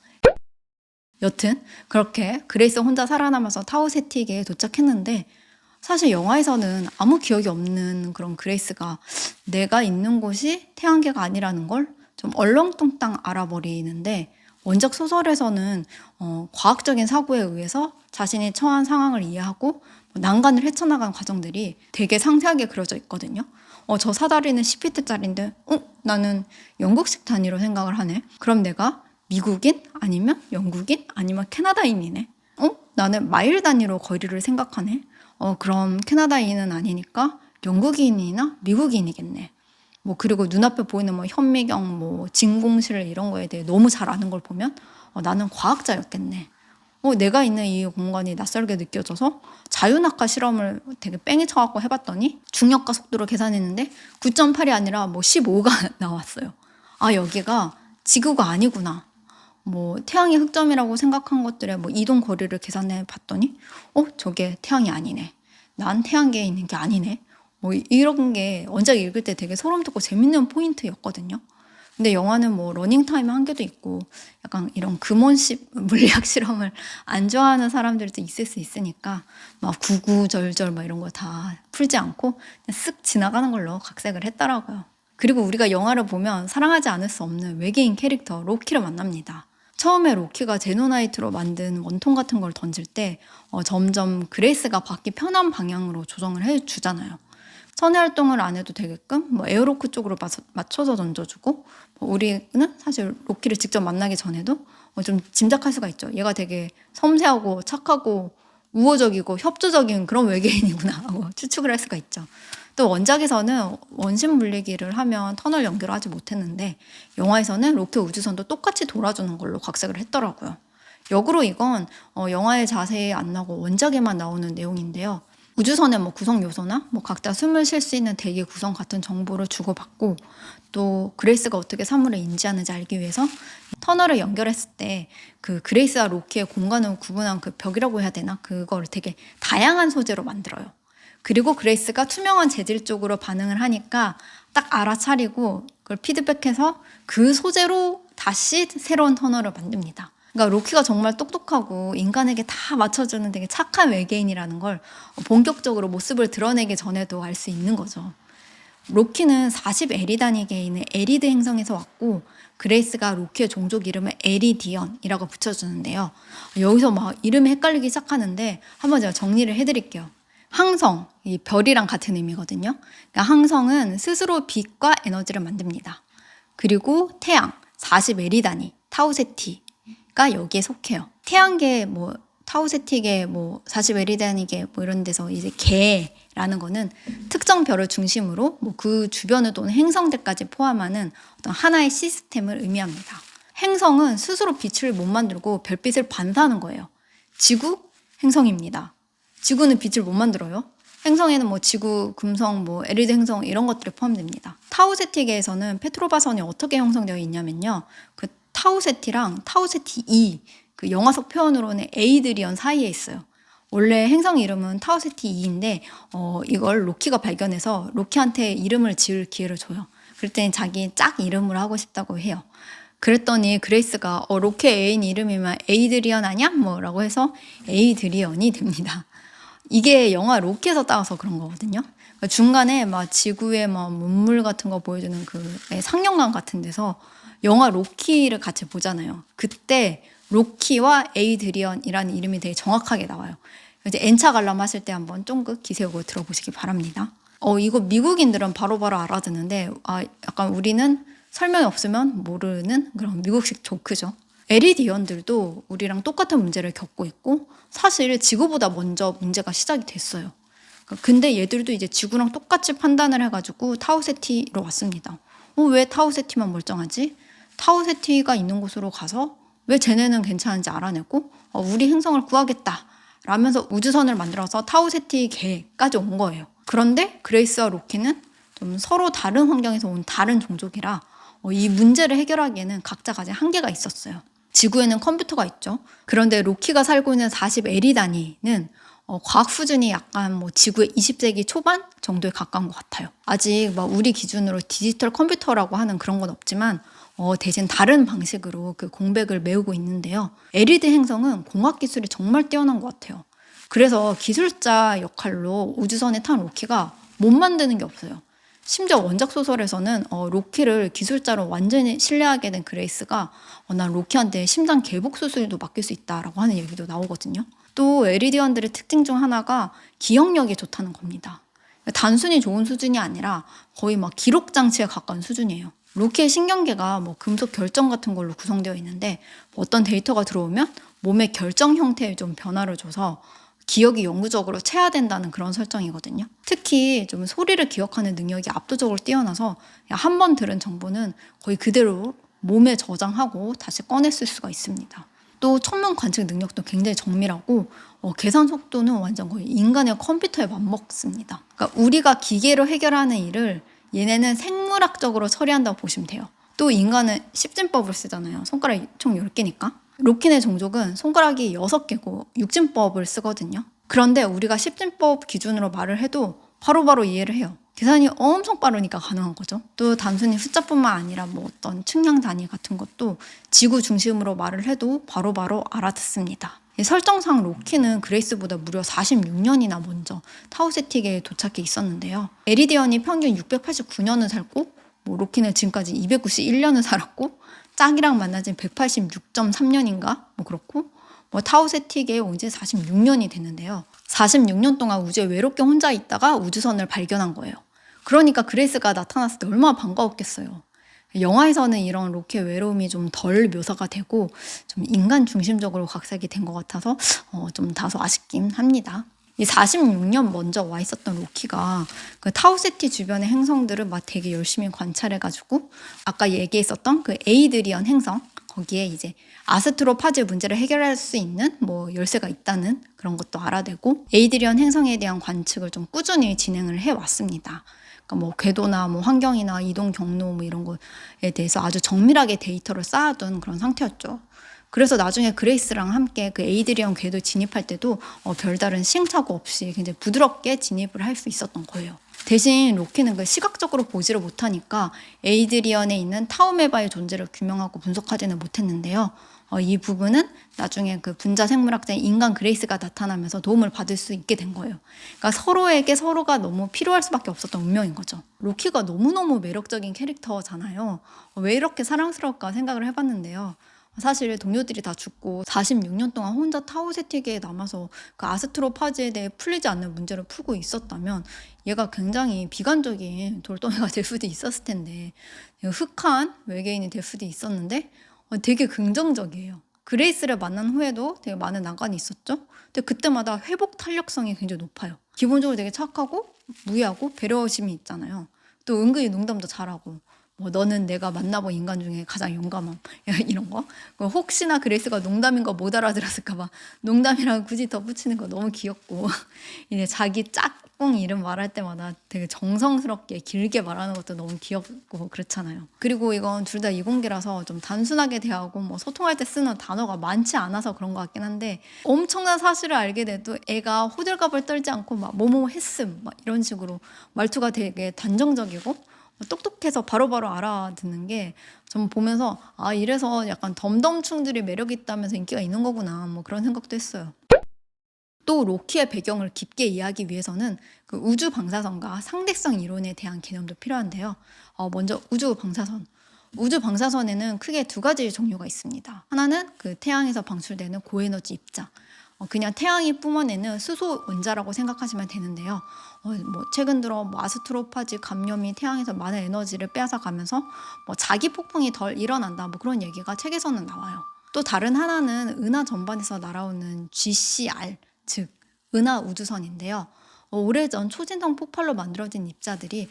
여튼 그렇게 그레이스 혼자 살아남아서 타우세틱에 도착했는데, 사실 영화에서는 아무 기억이 없는 그런 그레이스가 내가 있는 곳이 태양계가 아니라는 걸 좀 얼렁뚱땅 알아버리는데, 원작 소설에서는 과학적인 사고에 의해서 자신이 처한 상황을 이해하고 난간을 헤쳐나간 과정들이 되게 상세하게 그려져 있거든요. 저 사다리는 10피트짜리인데 나는 영국식 단위로 생각을 하네. 그럼 내가 미국인? 아니면 영국인? 아니면 캐나다인이네. 나는 마일 단위로 거리를 생각하네. 그럼 캐나다인은 아니니까 영국인이나 미국인이겠네. 뭐 그리고 눈앞에 보이는 뭐 현미경, 뭐 진공실 이런 거에 대해 너무 잘 아는 걸 보면 나는 과학자였겠네. 내가 있는 이 공간이 낯설게 느껴져서 자유낙하 실험을 되게 뺑이 쳐갖고 해봤더니 중력과 속도를 계산했는데 9.8이 아니라 뭐 15가 나왔어요. 아, 여기가 지구가 아니구나. 뭐 태양이 흑점이라고 생각한 것들의 뭐 이동 거리를 계산해 봤더니 저게 태양이 아니네. 난 태양계에 있는 게 아니네. 뭐 이런 게 원작 읽을 때 되게 소름 돋고 재밌는 포인트였거든요. 근데 영화는 뭐 러닝타임 한계도 있고 약간 이런 금원식 물리학 실험을 안 좋아하는 사람들도 있을 수 있으니까 막 구구절절 막 이런 거 다 풀지 않고 그냥 쓱 지나가는 걸로 각색을 했더라고요. 그리고 우리가 영화를 보면 사랑하지 않을 수 없는 외계인 캐릭터 로키를 만납니다. 처음에 로키가 제노나이트로 만든 원통 같은 걸 던질 때 점점 그레이스가 받기 편한 방향으로 조정을 해주잖아요. 선의 활동을 안 해도 되게끔 뭐 에어로크 쪽으로 맞춰서 던져주고, 우리는 사실 로키를 직접 만나기 전에도 좀 짐작할 수가 있죠. 얘가 되게 섬세하고 착하고 우호적이고 협조적인 그런 외계인이구나 하고 추측을 할 수가 있죠. 또 원작에서는 원심 물리기를 하면 터널 연결을 하지 못했는데 영화에서는 로키 우주선도 똑같이 돌아주는 걸로 각색을 했더라고요. 역으로 이건 영화에 자세히 안 나오고 원작에만 나오는 내용인데요. 우주선의 뭐 구성 요소나 뭐 각자 숨을 쉴 수 있는 대기 구성 같은 정보를 주고받고, 또 그레이스가 어떻게 사물을 인지하는지 알기 위해서 터널을 연결했을 때 그 그레이스와 로키의 공간을 구분한 그 벽이라고 해야 되나? 그걸 되게 다양한 소재로 만들어요. 그리고 그레이스가 투명한 재질 쪽으로 반응을 하니까 딱 알아차리고 그걸 피드백해서 그 소재로 다시 새로운 터널을 만듭니다. 그러니까 로키가 정말 똑똑하고 인간에게 다 맞춰주는 되게 착한 외계인이라는 걸 본격적으로 모습을 드러내기 전에도 알 수 있는 거죠. 로키는 40 에리 단위계에 있는 에리드 행성에서 왔고, 그레이스가 로키의 종족 이름을 에리디언이라고 붙여주는데요. 여기서 막 이름이 헷갈리기 시작하는데 한번 제가 정리를 해드릴게요. 항성, 이 별이랑 같은 의미거든요. 그러니까 항성은 스스로 빛과 에너지를 만듭니다. 그리고 태양, 40 에리 단위, 타우세티 가 여기에 속해요. 태양계 뭐 타우세틱의 뭐 40 에리단위계 뭐 이런 데서 이제 개라는 거는 특정 별을 중심으로 뭐 그 주변을 도는 행성들까지 포함하는 어떤 하나의 시스템을 의미합니다. 행성은 스스로 빛을 못 만들고 별빛을 반사하는 거예요. 지구 행성입니다. 지구는 빛을 못 만들어요. 행성에는 뭐 지구, 금성, 뭐 에리드 행성 이런 것들이 포함됩니다. 타우세틱에서는 페트로바선이 어떻게 형성되어 있냐면요. 그 타우세티랑 타우세티2, 그 영화 속 표현으로는 에이드리언 사이에 있어요. 원래 행성 이름은 타우세티2인데 이걸 로키가 발견해서 로키한테 이름을 지을 기회를 줘요. 그랬더니 자기 짝 이름을 하고 싶다고 해요. 그랬더니 그레이스가 로키 애인 이름이면 에이드리언 아니야? 뭐라고 해서 에이드리언이 됩니다. 이게 영화 로키에서 따와서 그런 거거든요. 그러니까 중간에 막 지구의 막 문물 같은 거 보여주는 그 상영관 같은 데서 영화 로키를 같이 보잖아요. 그때 로키와 에이드리언이라는 이름이 되게 정확하게 나와요. 이제 N차 관람 하실 때 한번 쫑긋 기세우고 들어보시기 바랍니다. 이거 미국인들은 바로바로 알아듣는데 약간 우리는 설명이 없으면 모르는 그런 미국식 조크죠. 에리디언들도 우리랑 똑같은 문제를 겪고 있고 사실 지구보다 먼저 문제가 시작이 됐어요. 근데 얘들도 이제 지구랑 똑같이 판단을 해가지고 타우세티로 왔습니다. 왜 타우세티만 멀쩡하지? 타우세티가 있는 곳으로 가서 왜 쟤네는 괜찮은지 알아내고 우리 행성을 구하겠다 라면서 우주선을 만들어서 타우세티계까지 온 거예요. 그런데 그레이스와 로키는 좀 서로 다른 환경에서 온 다른 종족이라 이 문제를 해결하기에는 각자 가진 한계가 있었어요. 지구에는 컴퓨터가 있죠. 그런데 로키가 살고 있는 40 에리단위는 과학 수준이 약간 지구의 20세기 초반 정도에 가까운 것 같아요. 아직 우리 기준으로 디지털 컴퓨터라고 하는 그런 건 없지만 대신 다른 방식으로 그 공백을 메우고 있는데요. 에리드 행성은 공학 기술이 정말 뛰어난 것 같아요. 그래서 기술자 역할로 우주선에 탄 로키가 못 만드는 게 없어요. 심지어 원작 소설에서는 로키를 기술자로 완전히 신뢰하게 된 그레이스가 난 로키한테 심장 개복 수술도 맡길 수 있다라고 하는 얘기도 나오거든요. 또 에리디언들의 특징 중 하나가 기억력이 좋다는 겁니다. 단순히 좋은 수준이 아니라 거의 기록 장치에 가까운 수준이에요. 로키의 신경계가 금속 결정 같은 걸로 구성되어 있는데 어떤 데이터가 들어오면 몸의 결정 형태에 좀 변화를 줘서 기억이 영구적으로 체화된다는 그런 설정이거든요. 특히 좀 소리를 기억하는 능력이 압도적으로 뛰어나서 한 번 들은 정보는 거의 그대로 몸에 저장하고 다시 꺼냈을 수가 있습니다. 또 천문 관측 능력도 굉장히 정밀하고 계산 속도는 완전 거의 인간의 컴퓨터에 맞먹습니다. 그러니까 우리가 기계로 해결하는 일을 얘네는 생물학적으로 처리한다고 보시면 돼요. 또 인간은 십진법을 쓰잖아요. 손가락이 총 10개니까. 로키네 종족은 손가락이 6개고 육진법을 쓰거든요. 그런데 우리가 십진법 기준으로 말을 해도 바로바로 이해를 해요. 계산이 엄청 빠르니까 가능한 거죠. 또 단순히 숫자뿐만 아니라 어떤 측량 단위 같은 것도 지구 중심으로 말을 해도 바로바로 알아듣습니다. 설정상 로키는 그레이스보다 무려 46년이나 먼저 타우세틱에 도착해 있었는데요. 에리디언이 평균 689년을 살고 로키는 지금까지 291년을 살았고 짝이랑 만난 지 186.3년인가? 그렇고 타우세틱에 온 지 46년이 됐는데요. 46년 동안 우주에 외롭게 혼자 있다가 우주선을 발견한 거예요. 그러니까 그레이스가 나타났을 때 얼마나 반가웠겠어요. 영화에서는 이런 로키의 외로움이 좀 덜 묘사가 되고 좀 인간 중심적으로 각색이 된 것 같아서 좀 다소 아쉽긴 합니다. 이 46년 먼저 와 있었던 로키가 그 타우세티 주변의 행성들을 되게 열심히 관찰해가지고 아까 얘기했었던 그 에이드리언 행성 거기에 이제 아스트로파즈 문제를 해결할 수 있는 열쇠가 있다는 그런 것도 알아내고 에이드리언 행성에 대한 관측을 좀 꾸준히 진행을 해왔습니다. 그러니까 궤도나 환경이나 이동 경로 이런 거에 대해서 아주 정밀하게 데이터를 쌓아둔 그런 상태였죠. 그래서 나중에 그레이스랑 함께 그 에이드리언 궤도 진입할 때도 별다른 시행착오 없이 굉장히 부드럽게 진입을 할 수 있었던 거예요. 대신 로키는 그 시각적으로 보지를 못하니까 에이드리언에 있는 타우메바의 존재를 규명하고 분석하지는 못했는데요. 이 부분은 나중에 그 분자 생물학자인 인간 그레이스가 나타나면서 도움을 받을 수 있게 된 거예요. 그러니까 서로에게 서로가 너무 필요할 수밖에 없었던 운명인 거죠. 로키가 너무너무 매력적인 캐릭터잖아요. 왜 이렇게 사랑스러울까 생각을 해봤는데요. 사실 동료들이 다 죽고 46년 동안 혼자 타우세틱에 남아서 그 아스트로파즈에 대해 풀리지 않는 문제를 풀고 있었다면 얘가 굉장히 비관적인 돌덩이가 될 수도 있었을 텐데 흑한 외계인이 될 수도 있었는데 되게 긍정적이에요. 그레이스를 만난 후에도 되게 많은 난관이 있었죠. 근데 그때마다 회복 탄력성이 굉장히 높아요. 기본적으로 되게 착하고 무의하고 배려심이 있잖아요. 또 은근히 농담도 잘하고 너는 내가 만나본 인간 중에 가장 용감함 이런 거. 혹시나 그레이스가 농담인 거 못 알아들었을까 봐 농담이라고 굳이 덧붙이는 거 너무 귀엽고 이제 자기 짝꿍 이름 말할 때마다 되게 정성스럽게 길게 말하는 것도 너무 귀엽고 그렇잖아요. 그리고 이건 둘 다 이공계라서 좀 단순하게 대하고 소통할 때 쓰는 단어가 많지 않아서 그런 것 같긴 한데 엄청난 사실을 알게 돼도 애가 호들갑을 떨지 않고 뭐뭐 했음 이런 식으로 말투가 되게 단정적이고 똑똑해서 바로바로 알아듣는 게 전 보면서 이래서 약간 덤덤충들이 매력 있다면서 인기가 있는 거구나 그런 생각도 했어요. 또 로키의 배경을 깊게 이해하기 위해서는 그 우주 방사선과 상대성 이론에 대한 개념도 필요한데요. 먼저 우주 방사선. 우주 방사선에는 크게 두 가지 종류가 있습니다. 하나는 그 태양에서 방출되는 고에너지 입자. 그냥 태양이 뿜어내는 수소 원자라고 생각하시면 되는데요. 최근 들어 아스트로파즈 감염이 태양에서 많은 에너지를 빼앗아 가면서 자기 폭풍이 덜 일어난다 그런 얘기가 책에서는 나와요. 또 다른 하나는 은하 전반에서 날아오는 GCR 즉 은하 우주선인데요. 오래전 초진성 폭발로 만들어진 입자들이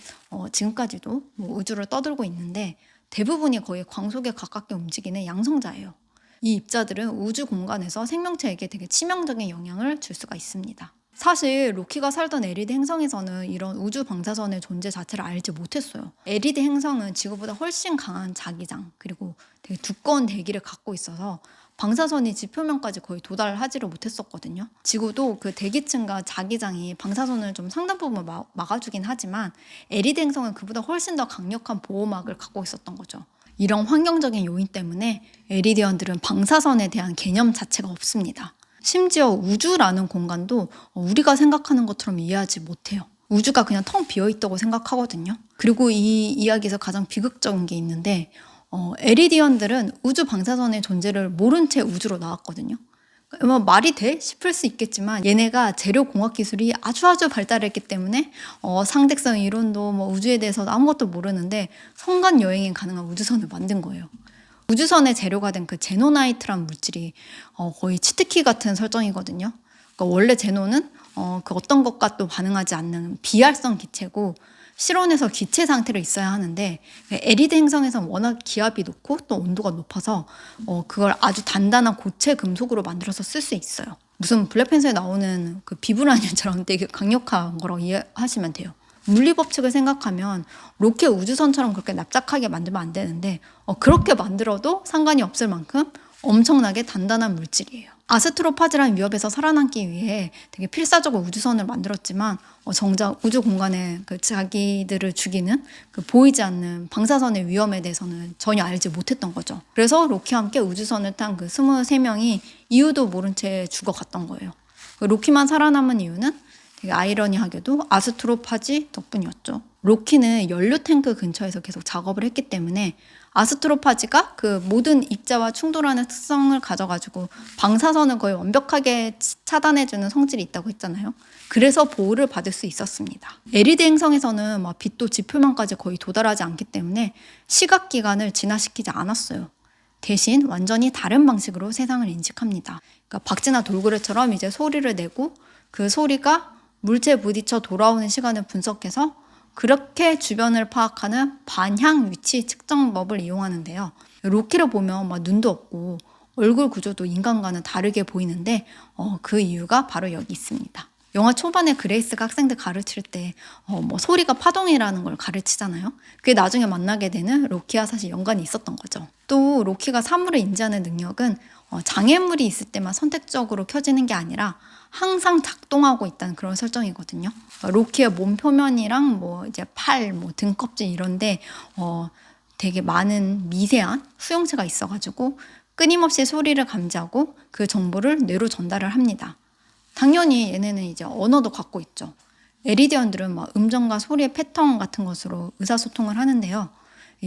지금까지도 뭐 우주를 떠돌고 있는데 대부분이 거의 광속에 가깝게 움직이는 양성자예요. 이 입자들은 우주 공간에서 생명체에게 되게 치명적인 영향을 줄 수가 있습니다. 사실 로키가 살던 에리드 행성에서는 이런 우주 방사선의 존재 자체를 알지 못했어요. 에리드 행성은 지구보다 훨씬 강한 자기장 그리고 되게 두꺼운 대기를 갖고 있어서 방사선이 지표면까지 거의 도달하지를 못했었거든요. 지구도 그 대기층과 자기장이 방사선을 좀 상당 부분 막아주긴 하지만 에리드 행성은 그보다 훨씬 더 강력한 보호막을 갖고 있었던 거죠. 이런 환경적인 요인 때문에 에리디언들은 방사선에 대한 개념 자체가 없습니다. 심지어 우주라는 공간도 우리가 생각하는 것처럼 이해하지 못해요. 우주가 그냥 텅 비어있다고 생각하거든요. 그리고 이 이야기에서 가장 비극적인 게 있는데 에리디언들은 우주 방사선의 존재를 모른 채 우주로 나왔거든요. 뭐 말이 돼? 싶을 수 있겠지만 얘네가 재료공학 기술이 아주 발달했기 때문에 상대성 이론도 뭐 우주에 대해서 아무것도 모르는데 성간 여행이 가능한 우주선을 만든 거예요. 우주선의 재료가 된 그 제노나이트란 물질이 거의 치트키 같은 설정이거든요. 그러니까 원래 제노는 그 어떤 것과 또 반응하지 않는 비활성 기체고 실온에서 기체 상태로 있어야 하는데 에리드 행성에서는 워낙 기압이 높고 또 온도가 높아서 그걸 아주 단단한 고체 금속으로 만들어서 쓸 수 있어요. 무슨 블랙팬서에 나오는 그 비브라늄처럼 되게 강력한 거라고 이해하시면 돼요. 물리 법칙을 생각하면 로켓 우주선처럼 그렇게 납작하게 만들면 안 되는데 그렇게 만들어도 상관이 없을 만큼 엄청나게 단단한 물질이에요. 아스트로파즈라는 위협에서 살아남기 위해 되게 필사적으로 우주선을 만들었지만 정작 우주 공간에 그 자기들을 죽이는 그 보이지 않는 방사선의 위험에 대해서는 전혀 알지 못했던 거죠. 그래서 로키와 함께 우주선을 탄 그 23명이 이유도 모른 채 죽어갔던 거예요. 로키만 살아남은 이유는 되게 아이러니하게도 아스트로파지 덕분이었죠. 로키는 연료 탱크 근처에서 계속 작업을 했기 때문에 아스트로파지가 그 모든 입자와 충돌하는 특성을 가져가지고 방사선을 거의 완벽하게 차단해주는 성질이 있다고 했잖아요. 그래서 보호를 받을 수 있었습니다. 에리드 행성에서는 막 빛도 지표면까지 거의 도달하지 않기 때문에 시각 기관을 진화시키지 않았어요. 대신 완전히 다른 방식으로 세상을 인식합니다. 그러니까 박쥐나 돌고래처럼 이제 소리를 내고 그 소리가 물체에 부딪혀 돌아오는 시간을 분석해서 그렇게 주변을 파악하는 반향 위치 측정법을 이용하는데요. 로키를 보면 막 눈도 없고 얼굴 구조도 인간과는 다르게 보이는데 그 이유가 바로 여기 있습니다. 영화 초반에 그레이스가 학생들 가르칠 때 뭐 소리가 파동이라는 걸 가르치잖아요. 그게 나중에 만나게 되는 로키와 사실 연관이 있었던 거죠. 또 로키가 사물을 인지하는 능력은 장애물이 있을 때만 선택적으로 켜지는 게 아니라 항상 작동하고 있다는 그런 설정이거든요. 로키의 몸 표면이랑 뭐 이제 팔, 뭐 등껍질 이런데 되게 많은 미세한 수용체가 있어가지고 끊임없이 소리를 감지하고 그 정보를 뇌로 전달을 합니다. 당연히 얘네는 이제 언어도 갖고 있죠. 에리디언들은 막 음정과 소리의 패턴 같은 것으로 의사소통을 하는데요.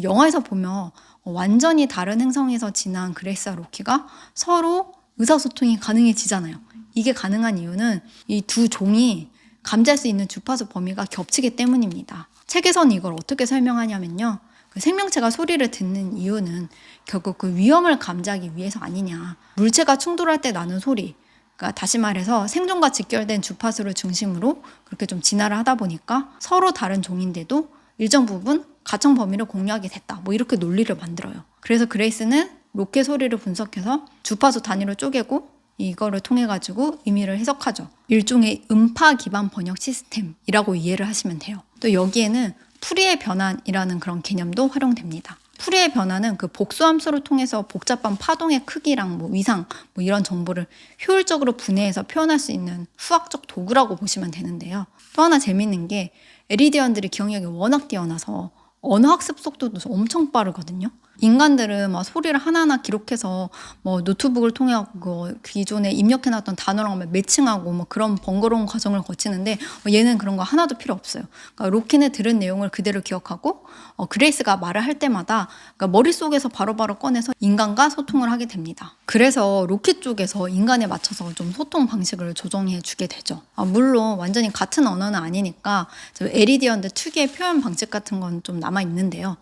영화에서 보면 완전히 다른 행성에서 지난 그레이스와 로키가 서로 의사소통이 가능해지잖아요. 이게 가능한 이유는 이 두 종이 감지할 수 있는 주파수 범위가 겹치기 때문입니다. 책에서는 이걸 어떻게 설명하냐면요. 그 생명체가 소리를 듣는 이유는 결국 그 위험을 감지하기 위해서 아니냐. 물체가 충돌할 때 나는 소리. 그러니까 다시 말해서 생존과 직결된 주파수를 중심으로 그렇게 좀 진화를 하다 보니까 서로 다른 종인데도 일정 부분 가청 범위를 공유하게 됐다. 뭐 이렇게 논리를 만들어요. 그래서 그레이스는 로켓 소리를 분석해서 주파수 단위로 쪼개고 이거를 통해 가지고 의미를 해석하죠. 일종의 음파 기반 번역 시스템이라고 이해를 하시면 돼요. 또 여기에는 풀이의 변환이라는 그런 개념도 활용됩니다. 풀이의 변화는 그 복수함수를 통해서 복잡한 파동의 크기랑 뭐 위상 뭐 이런 정보를 효율적으로 분해해서 표현할 수 있는 수학적 도구라고 보시면 되는데요. 또 하나 재밌는 게 에리디언들이 기억력이 워낙 뛰어나서 언어 학습 속도도 엄청 빠르거든요. 인간들은 막 소리를 하나하나 기록해서 뭐 노트북을 통해 갖고 기존에 입력해놨던 단어랑 매칭하고 뭐 그런 번거로운 과정을 거치는데 얘는 그런 거 하나도 필요 없어요. 그러니까 로키는 들은 내용을 그대로 기억하고 그레이스가 말을 할 때마다 그러니까 머릿속에서 바로바로 꺼내서 인간과 소통을 하게 됩니다. 그래서 로키 쪽에서 인간에 맞춰서 좀 소통 방식을 조정해 주게 되죠. 물론 완전히 같은 언어는 아니니까 에리디언들 특유의 표현 방식 같은 건 좀 남아 있는데요.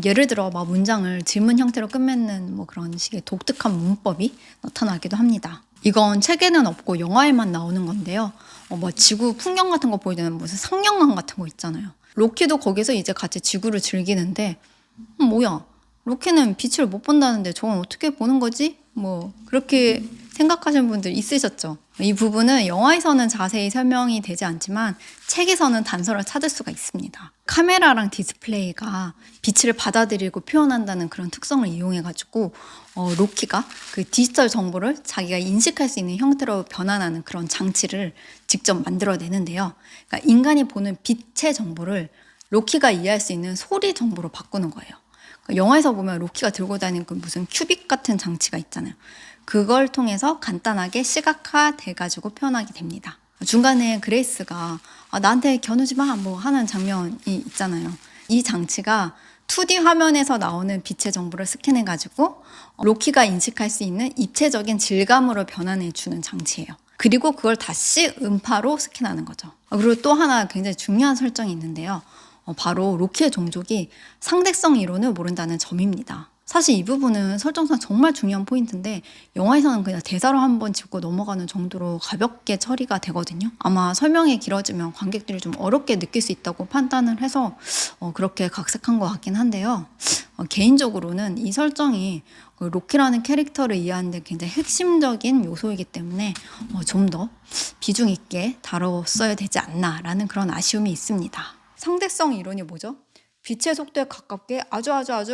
예를 들어 막 문장을 질문 형태로 끝맺는 뭐 그런 식의 독특한 문법이 나타나기도 합니다. 이건 책에는 없고 영화에만 나오는 건데요. 뭐 지구 풍경 같은 거 보이는 무슨 상영관 같은 거 있잖아요. 로키도 거기서 이제 같이 지구를 즐기는데 뭐야, 로키는 빛을 못 본다는데 저건 어떻게 보는 거지? 뭐 그렇게 생각하시는 분들 있으셨죠. 이 부분은 영화에서는 자세히 설명이 되지 않지만 책에서는 단서를 찾을 수가 있습니다. 카메라랑 디스플레이가 빛을 받아들이고 표현한다는 그런 특성을 이용해가지고 로키가 그 디지털 정보를 자기가 인식할 수 있는 형태로 변환하는 그런 장치를 직접 만들어내는데요. 그러니까 인간이 보는 빛의 정보를 로키가 이해할 수 있는 소리 정보로 바꾸는 거예요. 영화에서 보면 로키가 들고 다니는 그 무슨 큐빅 같은 장치가 있잖아요. 그걸 통해서 간단하게 시각화 돼가지고 표현하게 됩니다. 중간에 그레이스가 나한테 겨누지 마 뭐 하는 장면이 있잖아요. 이 장치가 2D 화면에서 나오는 빛의 정보를 스캔해가지고 로키가 인식할 수 있는 입체적인 질감으로 변환해주는 장치예요. 그리고 그걸 다시 음파로 스캔하는 거죠. 그리고 또 하나 굉장히 중요한 설정이 있는데요. 바로 로키의 종족이 상대성 이론을 모른다는 점입니다. 사실 이 부분은 설정상 정말 중요한 포인트인데 영화에서는 그냥 대사로 한번 짚고 넘어가는 정도로 가볍게 처리가 되거든요. 아마 설명이 길어지면 관객들이 좀 어렵게 느낄 수 있다고 판단을 해서 그렇게 각색한 것 같긴 한데요. 개인적으로는 이 설정이 그 로키라는 캐릭터를 이해하는 데 굉장히 핵심적인 요소이기 때문에 좀 더 비중 있게 다뤘어야 되지 않나라는 그런 아쉬움이 있습니다. 상대성 이론이 뭐죠? 빛의 속도에 가깝게 아주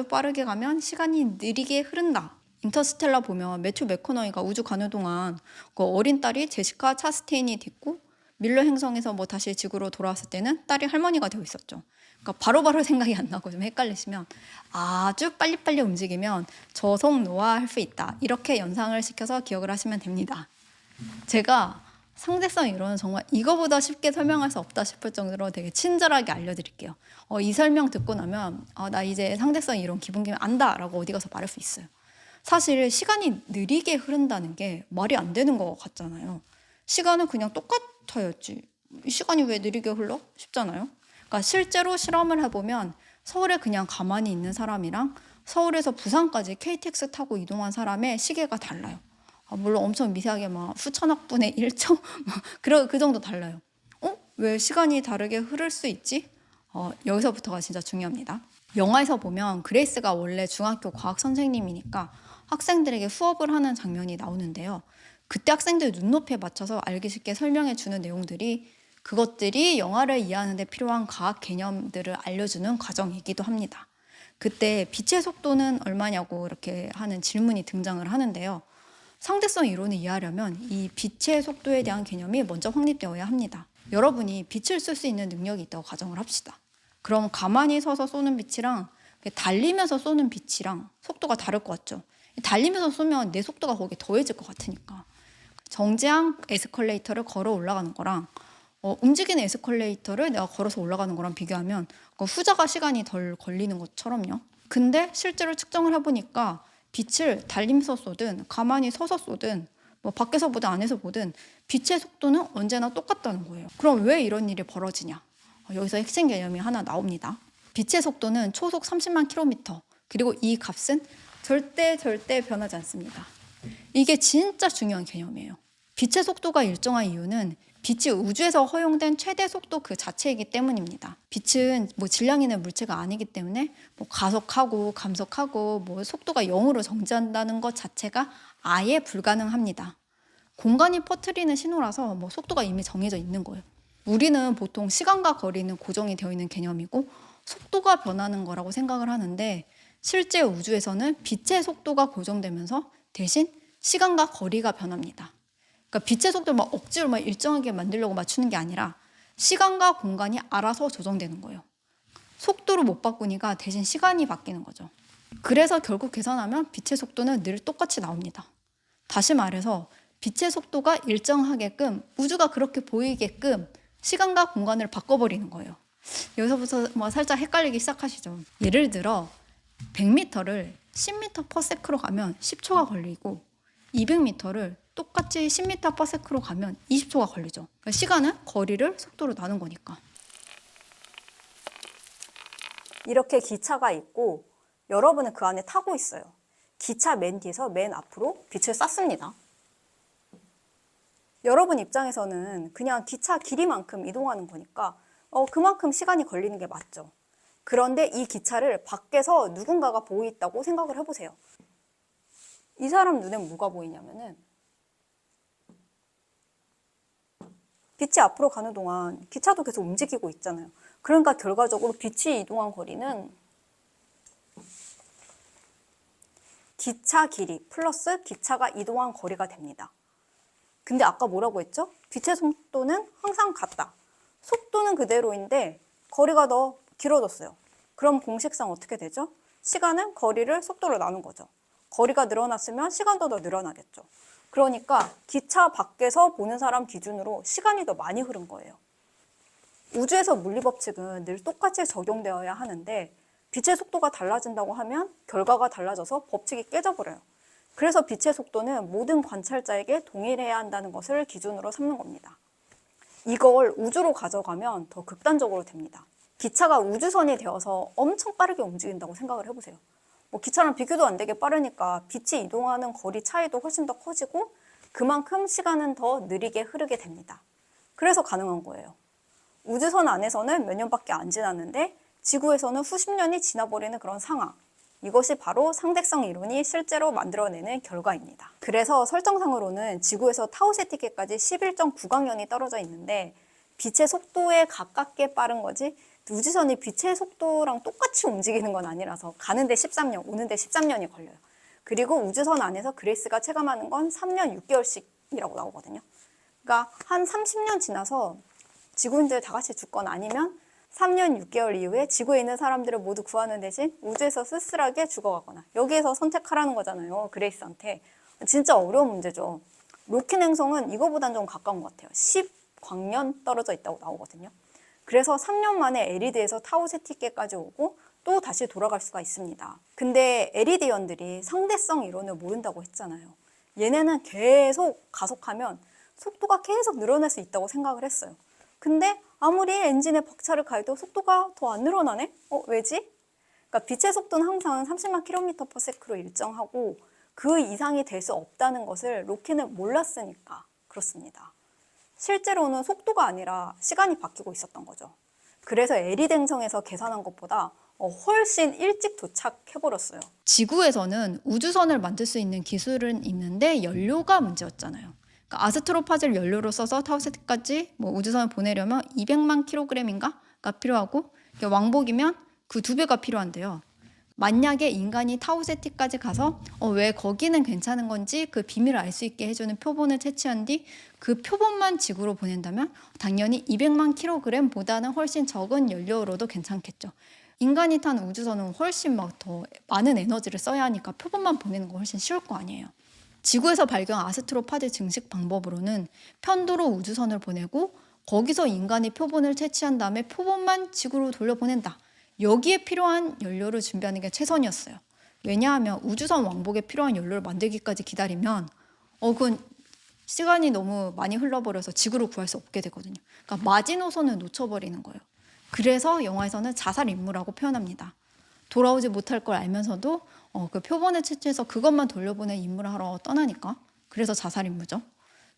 빠르게 가면 시간이 느리게 흐른다. 인터스텔라 보면 매튜 맥커너이가 우주 가는 동안 그 어린 딸이 제시카 차스테인이 됐고 밀러 행성에서 뭐 다시 지구로 돌아왔을 때는 딸이 할머니가 되어 있었죠. 그러니까 바로바로 생각이 안 나고 좀 헷갈리시면 아주 빨리빨리 움직이면 저속 노화할 수 있다. 이렇게 연상을 시켜서 기억을 하시면 됩니다. 제가 상대성 이론은 정말 이거보다 쉽게 설명할 수 없다 싶을 정도로 되게 친절하게 알려드릴게요. 이 설명 듣고 나면 나 이제 상대성 이론 기본 개념 안다 라고 어디 가서 말할 수 있어요. 사실 시간이 느리게 흐른다는 게 말이 안 되는 것 같잖아요. 시간은 그냥 똑같아야지. 시간이 왜 느리게 흘러? 싶잖아요. 그러니까 실제로 실험을 해보면 서울에 그냥 가만히 있는 사람이랑 서울에서 부산까지 KTX 타고 이동한 사람의 시계가 달라요. 물론 엄청 미세하게 막 수천억 분의 1초 그 정도 달라요. 왜 시간이 다르게 흐를 수 있지? 여기서부터가 진짜 중요합니다. 영화에서 보면 그레이스가 원래 중학교 과학 선생님이니까 학생들에게 수업을 하는 장면이 나오는데요. 그때 학생들 눈높이에 맞춰서 알기 쉽게 설명해 주는 내용들이 그것들이 영화를 이해하는 데 필요한 과학 개념들을 알려주는 과정이기도 합니다. 그때 빛의 속도는 얼마냐고 이렇게 하는 질문이 등장을 하는데요. 상대성 이론을 이해하려면 이 빛의 속도에 대한 개념이 먼저 확립되어야 합니다. 여러분이 빛을 쓸 수 있는 능력이 있다고 가정을 합시다. 그럼 가만히 서서 쏘는 빛이랑 달리면서 쏘는 빛이랑 속도가 다를 것 같죠? 달리면서 쏘면 내 속도가 거기에 더해질 것 같으니까. 정지한 에스컬레이터를 걸어 올라가는 거랑 움직이는 에스컬레이터를 내가 걸어서 올라가는 거랑 비교하면 후자가 시간이 덜 걸리는 것처럼요. 근데 실제로 측정을 해보니까 빛을 달리면서 쏘든 가만히 서서 쏘든 뭐 밖에서 보든 안에서 보든 빛의 속도는 언제나 똑같다는 거예요. 그럼 왜 이런 일이 벌어지냐? 여기서 핵심 개념이 하나 나옵니다. 빛의 속도는 초속 30만 킬로미터. 그리고 이 값은 절대 변하지 않습니다. 이게 진짜 중요한 개념이에요. 빛의 속도가 일정한 이유는 빛이 우주에서 허용된 최대 속도 그 자체이기 때문입니다. 빛은 뭐 질량 있는 물체가 아니기 때문에 뭐 가속하고 감속하고 뭐 속도가 0으로 정지한다는 것 자체가 아예 불가능합니다. 공간이 퍼뜨리는 신호라서 뭐 속도가 이미 정해져 있는 거예요. 우리는 보통 시간과 거리는 고정이 되어 있는 개념이고 속도가 변하는 거라고 생각을 하는데 실제 우주에서는 빛의 속도가 고정되면서 대신 시간과 거리가 변합니다. 그러니까 빛의 속도를 막 억지로 막 일정하게 만들려고 맞추는 게 아니라 시간과 공간이 알아서 조정되는 거예요. 속도를 못 바꾸니까 대신 시간이 바뀌는 거죠. 그래서 결국 계산하면 빛의 속도는 늘 똑같이 나옵니다. 다시 말해서 빛의 속도가 일정하게끔 우주가 그렇게 보이게끔 시간과 공간을 바꿔버리는 거예요. 여기서부터 뭐 살짝 헷갈리기 시작하시죠. 예를 들어 100m를 10m/s로 가면 10초가 걸리고 200m를 똑같이 10m/s로 가면 20초가 걸리죠. 그러니까 시간은 거리를 속도로 나눈 거니까. 이렇게 기차가 있고 여러분은 그 안에 타고 있어요. 기차 맨 뒤에서 맨 앞으로 빛을 쐈습니다. 여러분 입장에서는 그냥 기차 길이만큼 이동하는 거니까 그만큼 시간이 걸리는 게 맞죠. 그런데 이 기차를 밖에서 누군가가 보고 있다고 생각을 해보세요. 이 사람 눈엔 뭐가 보이냐면은 빛이 앞으로 가는 동안 기차도 계속 움직이고 있잖아요. 그러니까 결과적으로 빛이 이동한 거리는 기차 길이 플러스 기차가 이동한 거리가 됩니다. 근데 아까 뭐라고 했죠? 빛의 속도는 항상 같다. 속도는 그대로인데 거리가 더 길어졌어요. 그럼 공식상 어떻게 되죠? 시간은 거리를 속도로 나눈 거죠. 거리가 늘어났으면 시간도 더 늘어나겠죠. 그러니까 기차 밖에서 보는 사람 기준으로 시간이 더 많이 흐른 거예요. 우주에서 물리법칙은 늘 똑같이 적용되어야 하는데 빛의 속도가 달라진다고 하면 결과가 달라져서 법칙이 깨져버려요. 그래서 빛의 속도는 모든 관찰자에게 동일해야 한다는 것을 기준으로 삼는 겁니다. 이걸 우주로 가져가면 더 극단적으로 됩니다. 기차가 우주선이 되어서 엄청 빠르게 움직인다고 생각을 해보세요. 기차랑 비교도 안 되게 빠르니까 빛이 이동하는 거리 차이도 훨씬 더 커지고 그만큼 시간은 더 느리게 흐르게 됩니다. 그래서 가능한 거예요. 우주선 안에서는 몇 년밖에 안 지났는데 지구에서는 수십 년이 지나버리는 그런 상황. 이것이 바로 상대성 이론이 실제로 만들어내는 결과입니다. 그래서 설정상으로는 지구에서 타우세티계까지 11.9광년이 떨어져 있는데 빛의 속도에 가깝게 빠른 거지 우주선이 빛의 속도랑 똑같이 움직이는 건 아니라서 가는데 13년, 오는데 13년이 걸려요. 그리고 우주선 안에서 그레이스가 체감하는 건 3년 6개월씩이라고 나오거든요. 그러니까 한 30년 지나서 지구인들 다 같이 죽거나 아니면 3년 6개월 이후에 지구에 있는 사람들을 모두 구하는 대신 우주에서 쓸쓸하게 죽어가거나 여기에서 선택하라는 거잖아요. 그레이스한테. 진짜 어려운 문제죠. 로킨 행성은 이거보단 좀 가까운 것 같아요. 10광년 떨어져 있다고 나오거든요. 그래서 3년 만에 에리드에서 타우세티계까지 오고 또 다시 돌아갈 수가 있습니다. 근데 에리디언들이 상대성 이론을 모른다고 했잖아요. 얘네는 계속 가속하면 속도가 계속 늘어날 수 있다고 생각을 했어요. 근데 아무리 엔진에 박차를 가해도 속도가 더 안 늘어나네? 왜지? 그러니까 빛의 속도는 항상 30만 km/s로 일정하고 그 이상이 될 수 없다는 것을 로킨은 몰랐으니까 그렇습니다. 실제로는 속도가 아니라 시간이 바뀌고 있었던 거죠. 그래서 에리드 행성에서 계산한 것보다 훨씬 일찍 도착해버렸어요. 지구에서는 우주선을 만들 수 있는 기술은 있는데 연료가 문제였잖아요. 그러니까 아스트로파즈를 연료로 써서 타우세티까지 우주선을 보내려면 200만 kg인가가 필요하고 왕복이면 그 2배가 필요한데요. 만약에 인간이 타우세티까지 가서 왜 거기는 괜찮은 건지 그 비밀을 알 수 있게 해주는 표본을 채취한 뒤 그 표본만 지구로 보낸다면 당연히 200만 kg보다는 훨씬 적은 연료로도 괜찮겠죠. 인간이 탄 우주선은 훨씬 더 많은 에너지를 써야 하니까 표본만 보내는 거 훨씬 쉬울 거 아니에요. 지구에서 발견 아스트로파즈 증식 방법으로는 편도로 우주선을 보내고 거기서 인간이 표본을 채취한 다음에 표본만 지구로 돌려보낸다. 여기에 필요한 연료를 준비하는 게 최선이었어요. 왜냐하면 우주선 왕복에 필요한 연료를 만들기까지 기다리면 그건 시간이 너무 많이 흘러버려서 지구로 구할 수 없게 되거든요. 그러니까 마지노선을 놓쳐버리는 거예요. 그래서 영화에서는 자살 임무라고 표현합니다. 돌아오지 못할 걸 알면서도 그 표본을 채취해서 그것만 돌려보낼 임무를 하러 떠나니까 그래서 자살 임무죠.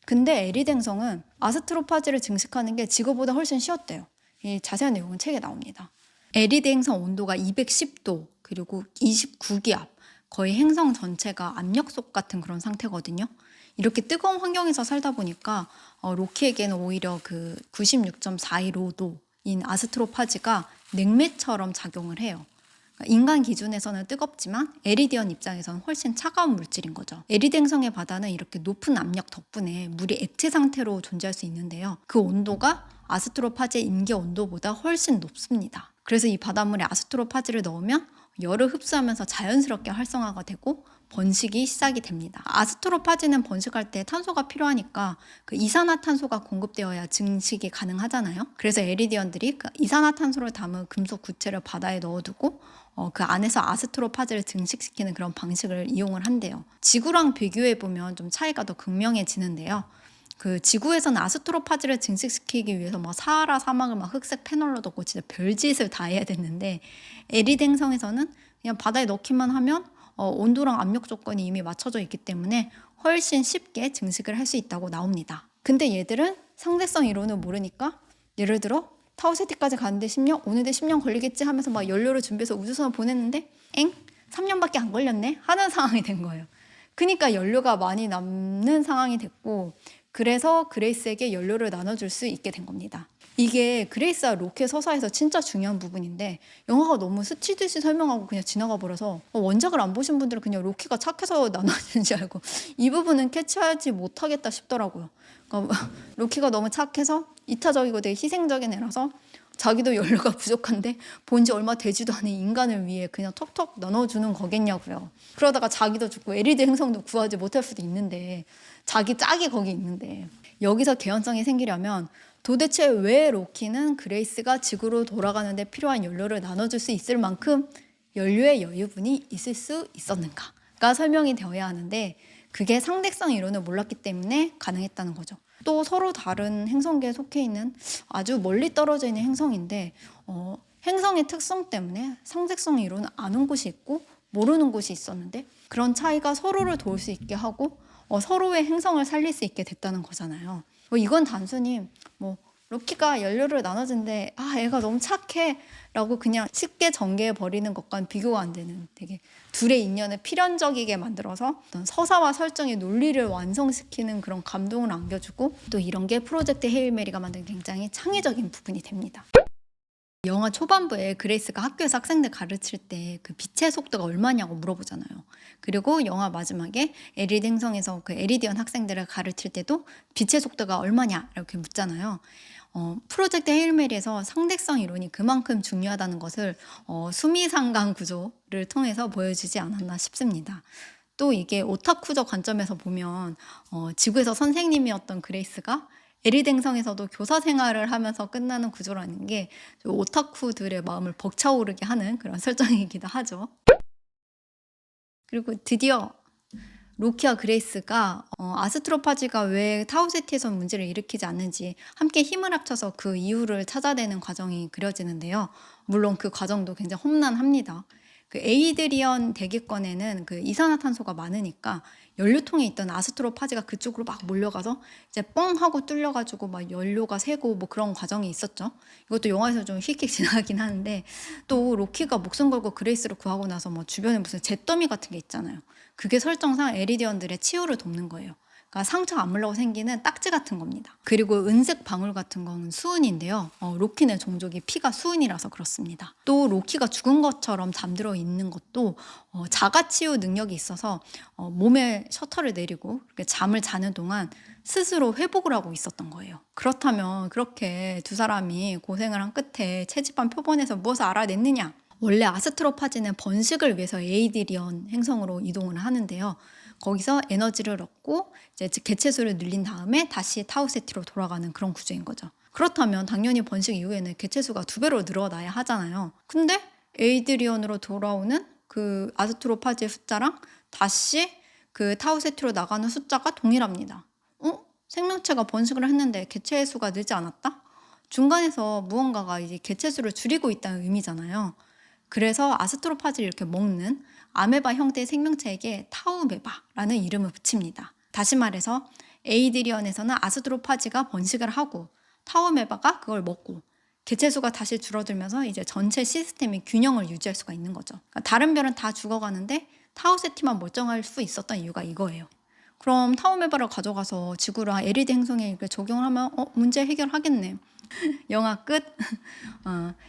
근데 에리드 행성은 아스트로파즈를 증식하는 게 지구보다 훨씬 쉬웠대요. 이 자세한 내용은 책에 나옵니다. 에리드 행성 온도가 210도 그리고 29기압 거의 행성 전체가 압력솥 같은 그런 상태거든요. 이렇게 뜨거운 환경에서 살다 보니까 로키에게는 오히려 그 96.415도인 아스트로파즈가 냉매처럼 작용을 해요. 인간 기준에서는 뜨겁지만 에리디언 입장에서는 훨씬 차가운 물질인 거죠. 에리드 행성의 바다는 이렇게 높은 압력 덕분에 물이 액체 상태로 존재할 수 있는데요. 그 온도가 아스트로파즈의 임계 온도보다 훨씬 높습니다. 그래서 이 바닷물에 아스트로파즈를 넣으면 열을 흡수하면서 자연스럽게 활성화가 되고 번식이 시작이 됩니다. 아스트로파즈는 번식할 때 탄소가 필요하니까 그 이산화탄소가 공급되어야 증식이 가능하잖아요. 그래서 에리디언들이 그 이산화탄소를 담은 금속 구체를 바다에 넣어두고 그 안에서 아스트로파즈를 증식시키는 그런 방식을 이용을 한대요. 지구랑 비교해보면 좀 차이가 더 극명해지는데요. 그 지구에서는 아스트로파즈를 증식시키기 위해서 사하라 사막을 흑색 패널로 덮고 진짜 별짓을 다 해야 됐는데 에리드 행성에서는 그냥 바다에 넣기만 하면 온도랑 압력 조건이 이미 맞춰져 있기 때문에 훨씬 쉽게 증식을 할 수 있다고 나옵니다. 근데 얘들은 상대성 이론을 모르니까 예를 들어 타우세티까지 가는데 10년, 오는데 10년 걸리겠지 하면서 막 연료를 준비해서 우주선을 보냈는데 3년밖에 안 걸렸네 하는 상황이 된 거예요. 그러니까 연료가 많이 남는 상황이 됐고, 그래서 그레이스에게 연료를 나눠줄 수 있게 된 겁니다. 이게 그레이스와 로키의 서사에서 진짜 중요한 부분인데 영화가 너무 스치듯이 설명하고 그냥 지나가 버려서 원작을 안 보신 분들은 그냥 로키가 착해서 나눠주는 줄 알고 이 부분은 캐치하지 못하겠다 싶더라고요. 그러니까 로키가 너무 착해서 이타적이고 되게 희생적인 애라서 자기도 연료가 부족한데 본지 얼마 되지도 않은 인간을 위해 그냥 턱턱 나눠주는 거겠냐고요. 그러다가 자기도 죽고 에리드 행성도 구하지 못할 수도 있는데, 자기 짝이 거기 있는데. 여기서 개연성이 생기려면 도대체 왜 로키는 그레이스가 지구로 돌아가는데 필요한 연료를 나눠줄 수 있을 만큼 연료의 여유분이 있을 수 있었는가가 설명이 되어야 하는데, 그게 상대성 이론을 몰랐기 때문에 가능했다는 거죠. 또 서로 다른 행성계에 속해 있는 아주 멀리 떨어져 있는 행성인데 행성의 특성 때문에 상대성 이론을 아는 곳이 있고 모르는 곳이 있었는데, 그런 차이가 서로를 도울 수 있게 하고 서로의 행성을 살릴 수 있게 됐다는 거잖아요. 이건 단순히 로키가 연료를 나눠준데 애가 너무 착해 라고 그냥 쉽게 전개해 버리는 것과는 비교가 안 되는, 되게 둘의 인연을 필연적이게 만들어서 어떤 서사와 설정의 논리를 완성시키는 그런 감동을 안겨주고, 또 이런 게 프로젝트 헤일 메리가 만든 굉장히 창의적인 부분이 됩니다. 영화 초반부에 그레이스가 학교에서 학생들 가르칠 때 그 빛의 속도가 얼마냐고 물어보잖아요. 그리고 영화 마지막에 에리드 행성에서 그 에리디언 학생들을 가르칠 때도 빛의 속도가 얼마냐 이렇게 묻잖아요. 프로젝트 헤일 메리에서 상대성 이론이 그만큼 중요하다는 것을 수미상관 구조를 통해서 보여주지 않았나 싶습니다. 또 이게 오타쿠적 관점에서 보면 지구에서 선생님이었던 그레이스가 에리드 행성에서도 교사 생활을 하면서 끝나는 구조라는 게 오타쿠들의 마음을 벅차오르게 하는 그런 설정이기도 하죠. 그리고 드디어 로키와 그레이스가 아스트로파지가 왜 타우세티에서 문제를 일으키지 않는지 함께 힘을 합쳐서 그 이유를 찾아내는 과정이 그려지는데요. 물론 그 과정도 굉장히 험난합니다. 그 에이드리언 대기권에는 그 이산화탄소가 많으니까 연료통에 있던 아스트로파지가 그쪽으로 막 몰려가서 이제 뻥 하고 뚫려가지고 막 연료가 새고 뭐 그런 과정이 있었죠. 이것도 영화에서 좀 휙휙 지나가긴 하는데, 또 로키가 목숨 걸고 그레이스를 구하고 나서 뭐 주변에 무슨 잿더미 같은 게 있잖아요. 그게 설정상 에리디언들의 치유를 돕는 거예요. 그러니까 상처 안 물라고 생기는 딱지 같은 겁니다. 그리고 은색 방울 같은 건 수은인데요. 로키네 종족이 피가 수은이라서 그렇습니다. 또 로키가 죽은 것처럼 잠들어 있는 것도 자가치유 능력이 있어서 몸에 셔터를 내리고 이렇게 잠을 자는 동안 스스로 회복을 하고 있었던 거예요. 그렇다면 그렇게 두 사람이 고생을 한 끝에 채집한 표본에서 무엇을 알아냈느냐? 원래 아스트로파지는 번식을 위해서 에이드리언 행성으로 이동을 하는데요. 거기서 에너지를 얻고 이제 개체수를 늘린 다음에 다시 타우세티로 돌아가는 그런 구조인 거죠. 그렇다면 당연히 번식 이후에는 개체수가 2배로 늘어나야 하잖아요. 근데 에이드리언으로 돌아오는 그 아스트로파지의 숫자랑 다시 그 타우세티로 나가는 숫자가 동일합니다. 생명체가 번식을 했는데 개체의 수가 늘지 않았다? 중간에서 무언가가 이제 개체수를 줄이고 있다는 의미잖아요. 그래서 아스트로파지를 이렇게 먹는 아메바 형태의 생명체에게 타우메바라는 이름을 붙입니다. 다시 말해서 에이드리언에서는 아스트로파지가 번식을 하고 타우메바가 그걸 먹고 개체수가 다시 줄어들면서 이제 전체 시스템이 균형을 유지할 수가 있는 거죠. 그러니까 다른 별은 다 죽어가는데 타우세티만 멀쩡할 수 있었던 이유가 이거예요. 그럼 타우메바를 가져가서 지구랑 에리드 행성에 이렇게 적용을 하면 문제 해결하겠네. 영화 끝?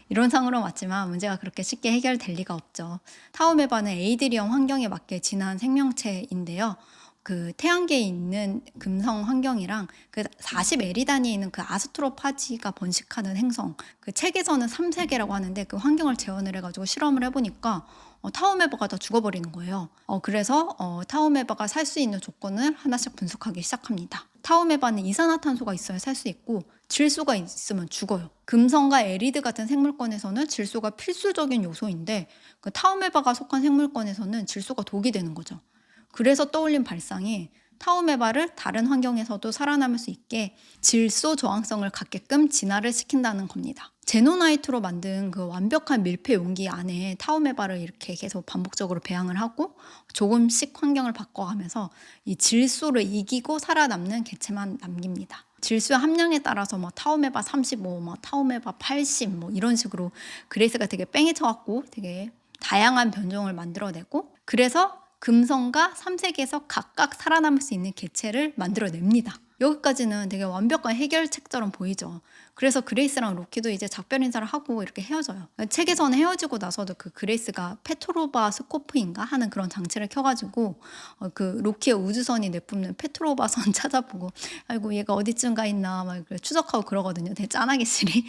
이런 상으로 맞지만 문제가 그렇게 쉽게 해결될 리가 없죠. 타우메바는 에이드리언 환경에 맞게 진화한 생명체인데요. 그 태양계에 있는 금성 환경이랑 그 40 에리 단위에 있는 그 아스트로파지가 번식하는 행성, 그 책에서는 3세계라고 하는데 그 환경을 재현을 해가지고 실험을 해보니까 타우메바가 다 죽어버리는 거예요. 그래서 타우메바가 살 수 있는 조건을 하나씩 분석하기 시작합니다. 타우메바는 이산화탄소가 있어야 살 수 있고 질소가 있으면 죽어요. 금성과 에리드 같은 생물권에서는 질소가 필수적인 요소인데 그 타우메바가 속한 생물권에서는 질소가 독이 되는 거죠. 그래서 떠올린 발상이 타우메바를 다른 환경에서도 살아남을 수 있게 질소 저항성을 갖게끔 진화를 시킨다는 겁니다. 제노나이트로 만든 그 완벽한 밀폐 용기 안에 타우메바를 이렇게 계속 반복적으로 배양을 하고 조금씩 환경을 바꿔가면서 이 질소를 이기고 살아남는 개체만 남깁니다. 질소 함량에 따라서 뭐 타우메바 35, 뭐 타우메바 80, 뭐 이런 식으로 그레이스가 되게 뺑이 쳐갖고 되게 다양한 변종을 만들어내고, 그래서 금성과 삼색에서 각각 살아남을 수 있는 개체를 만들어냅니다. 여기까지는 되게 완벽한 해결책처럼 보이죠. 그래서 그레이스랑 로키도 이제 작별 인사를 하고 이렇게 헤어져요. 책에서는 헤어지고 나서도 그 그레이스가 페트로바 스코프인가 하는 그런 장치를 켜가지고 그 로키의 우주선이 내뿜는 페트로바 선 찾아보고 아이고 얘가 어디쯤 가 있나 막 추적하고 그러거든요. 되게 짠하게 실이.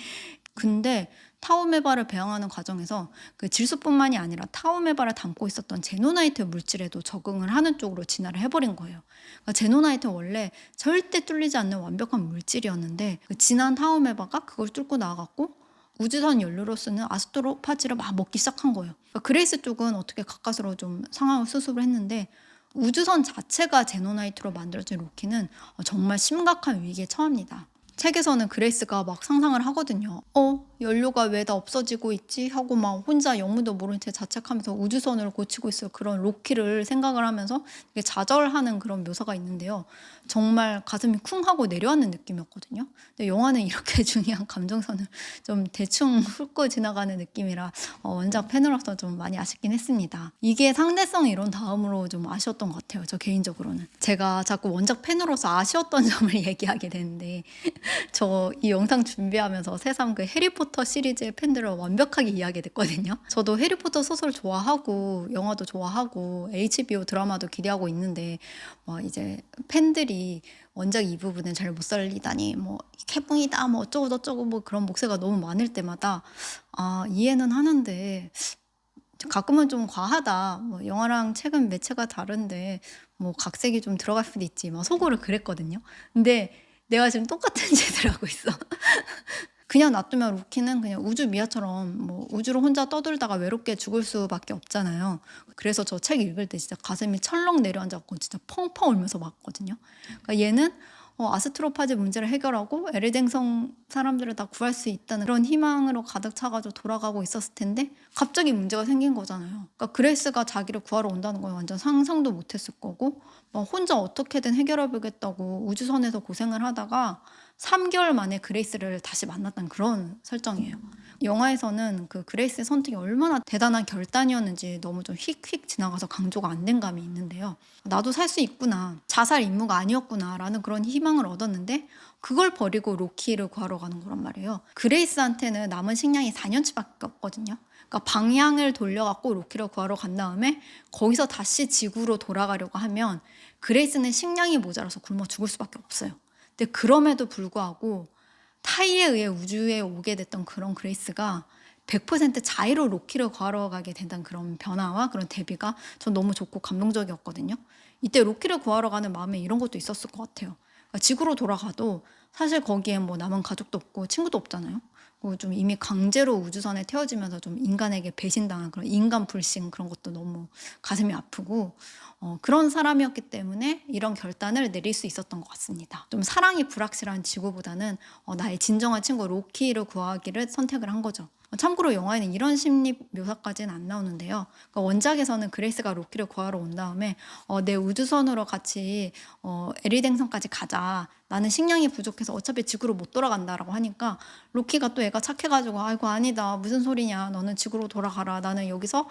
근데 타우메바를 배양하는 과정에서 그 질소뿐만이 아니라 타우메바를 담고 있었던 제노나이트 물질에도 적응을 하는 쪽으로 진화를 해버린 거예요. 그러니까 제노나이트는 원래 절대 뚫리지 않는 완벽한 물질이었는데 그 진한 타우메바가 그걸 뚫고 나가고 우주선 연료로 쓰는 아스트로파지를 막 먹기 시작한 거예요. 그러니까 그레이스 쪽은 어떻게 가까스로 좀 상황을 수습을 했는데, 우주선 자체가 제노나이트로 만들어진 로키는 정말 심각한 위기에 처합니다. 책에서는 그레이스가 막 상상을 하거든요. 연료가 왜 다 없어지고 있지? 하고 막 혼자 영문도 모른 채 자책하면서 우주선을 고치고 있을 그런 로키를 생각을 하면서 되게 좌절하는 그런 묘사가 있는데요. 정말 가슴이 쿵 하고 내려앉는 느낌이었거든요. 근데 영화는 이렇게 중요한 감정선을 좀 대충 훑고 지나가는 느낌이라 원작 팬으로서 좀 많이 아쉽긴 했습니다. 이게 상대성 이론 다음으로 좀 아쉬웠던 것 같아요. 저 개인적으로는. 제가 자꾸 원작 팬으로서 아쉬웠던 점을 얘기하게 되는데 저 이 영상 준비하면서 새삼 그 해리포터 시리즈의 팬들을 완벽하게 이해하게 됐거든요. 저도 해리포터 소설 좋아하고 영화도 좋아하고 HBO 드라마도 기대하고 있는데 이제 팬들이 원작 이 부분은 잘 못 살리다니 뭐 개붕이다 뭐 어쩌고 저쩌고 뭐 그런 목소리가 너무 많을 때마다 이해는 하는데 가끔은 좀 과하다. 뭐 영화랑 책은 매체가 다른데 뭐 각색이 좀 들어갈 수도 있지. 막 속으로 그랬거든요. 근데 내가 지금 똑같은 짓을 하고 있어. 그냥 놔두면 로키는 그냥 우주 미아처럼 뭐 우주로 혼자 떠돌다가 외롭게 죽을 수밖에 없잖아요. 그래서 저 책 읽을 때 진짜 가슴이 철렁 내려앉았고 진짜 펑펑 울면서 봤거든요. 그러니까 얘는 아스트로파즈 문제를 해결하고 에르댕성 사람들을 다 구할 수 있다는 그런 희망으로 가득 차가지고 돌아가고 있었을 텐데 갑자기 문제가 생긴 거잖아요. 그러니까 그레이스가 자기를 구하러 온다는 건 완전 상상도 못했을 거고 혼자 어떻게든 해결해보겠다고 우주선에서 고생을 하다가 3개월 만에 그레이스를 다시 만났다는 그런 설정이에요. 영화에서는 그 그레이스의 선택이 얼마나 대단한 결단이었는지 너무 좀 휙휙 지나가서 강조가 안 된 감이 있는데요. 나도 살 수 있구나, 자살 임무가 아니었구나 라는 그런 희망을 얻었는데 그걸 버리고 로키를 구하러 가는 거란 말이에요. 그레이스한테는 남은 식량이 4년치밖에 없거든요. 그러니까 방향을 돌려갖고 로키를 구하러 간 다음에 거기서 다시 지구로 돌아가려고 하면 그레이스는 식량이 모자라서 굶어 죽을 수밖에 없어요. 근데 그럼에도 불구하고 타이에 의해 우주에 오게 됐던 그런 그레이스가 100% 자의로 로키를 구하러 가게 된다는 그런 변화와 그런 대비가 전 너무 좋고 감동적이었거든요. 이때 로키를 구하러 가는 마음에 이런 것도 있었을 것 같아요. 그러니까 지구로 돌아가도 사실 거기엔 뭐 남은 가족도 없고 친구도 없잖아요. 그리고 좀 이미 강제로 우주선에 태워지면서 좀 인간에게 배신당한 그런 인간 불신 그런 것도 너무 가슴이 아프고 그런 사람이었기 때문에 이런 결단을 내릴 수 있었던 것 같습니다. 좀 사랑이 불확실한 지구보다는 나의 진정한 친구 로키를 구하기를 선택을 한 거죠. 참고로 영화에는 이런 심리 묘사까지는 안 나오는데요. 그러니까 원작에서는 그레이스가 로키를 구하러 온 다음에 내 우주선으로 같이 에리댕성까지 가자. 나는 식량이 부족해서 어차피 지구로 못 돌아간다라고 하니까 로키가 또 애가 착해가지고 아이고 아니다 무슨 소리냐 너는 지구로 돌아가라 나는 여기서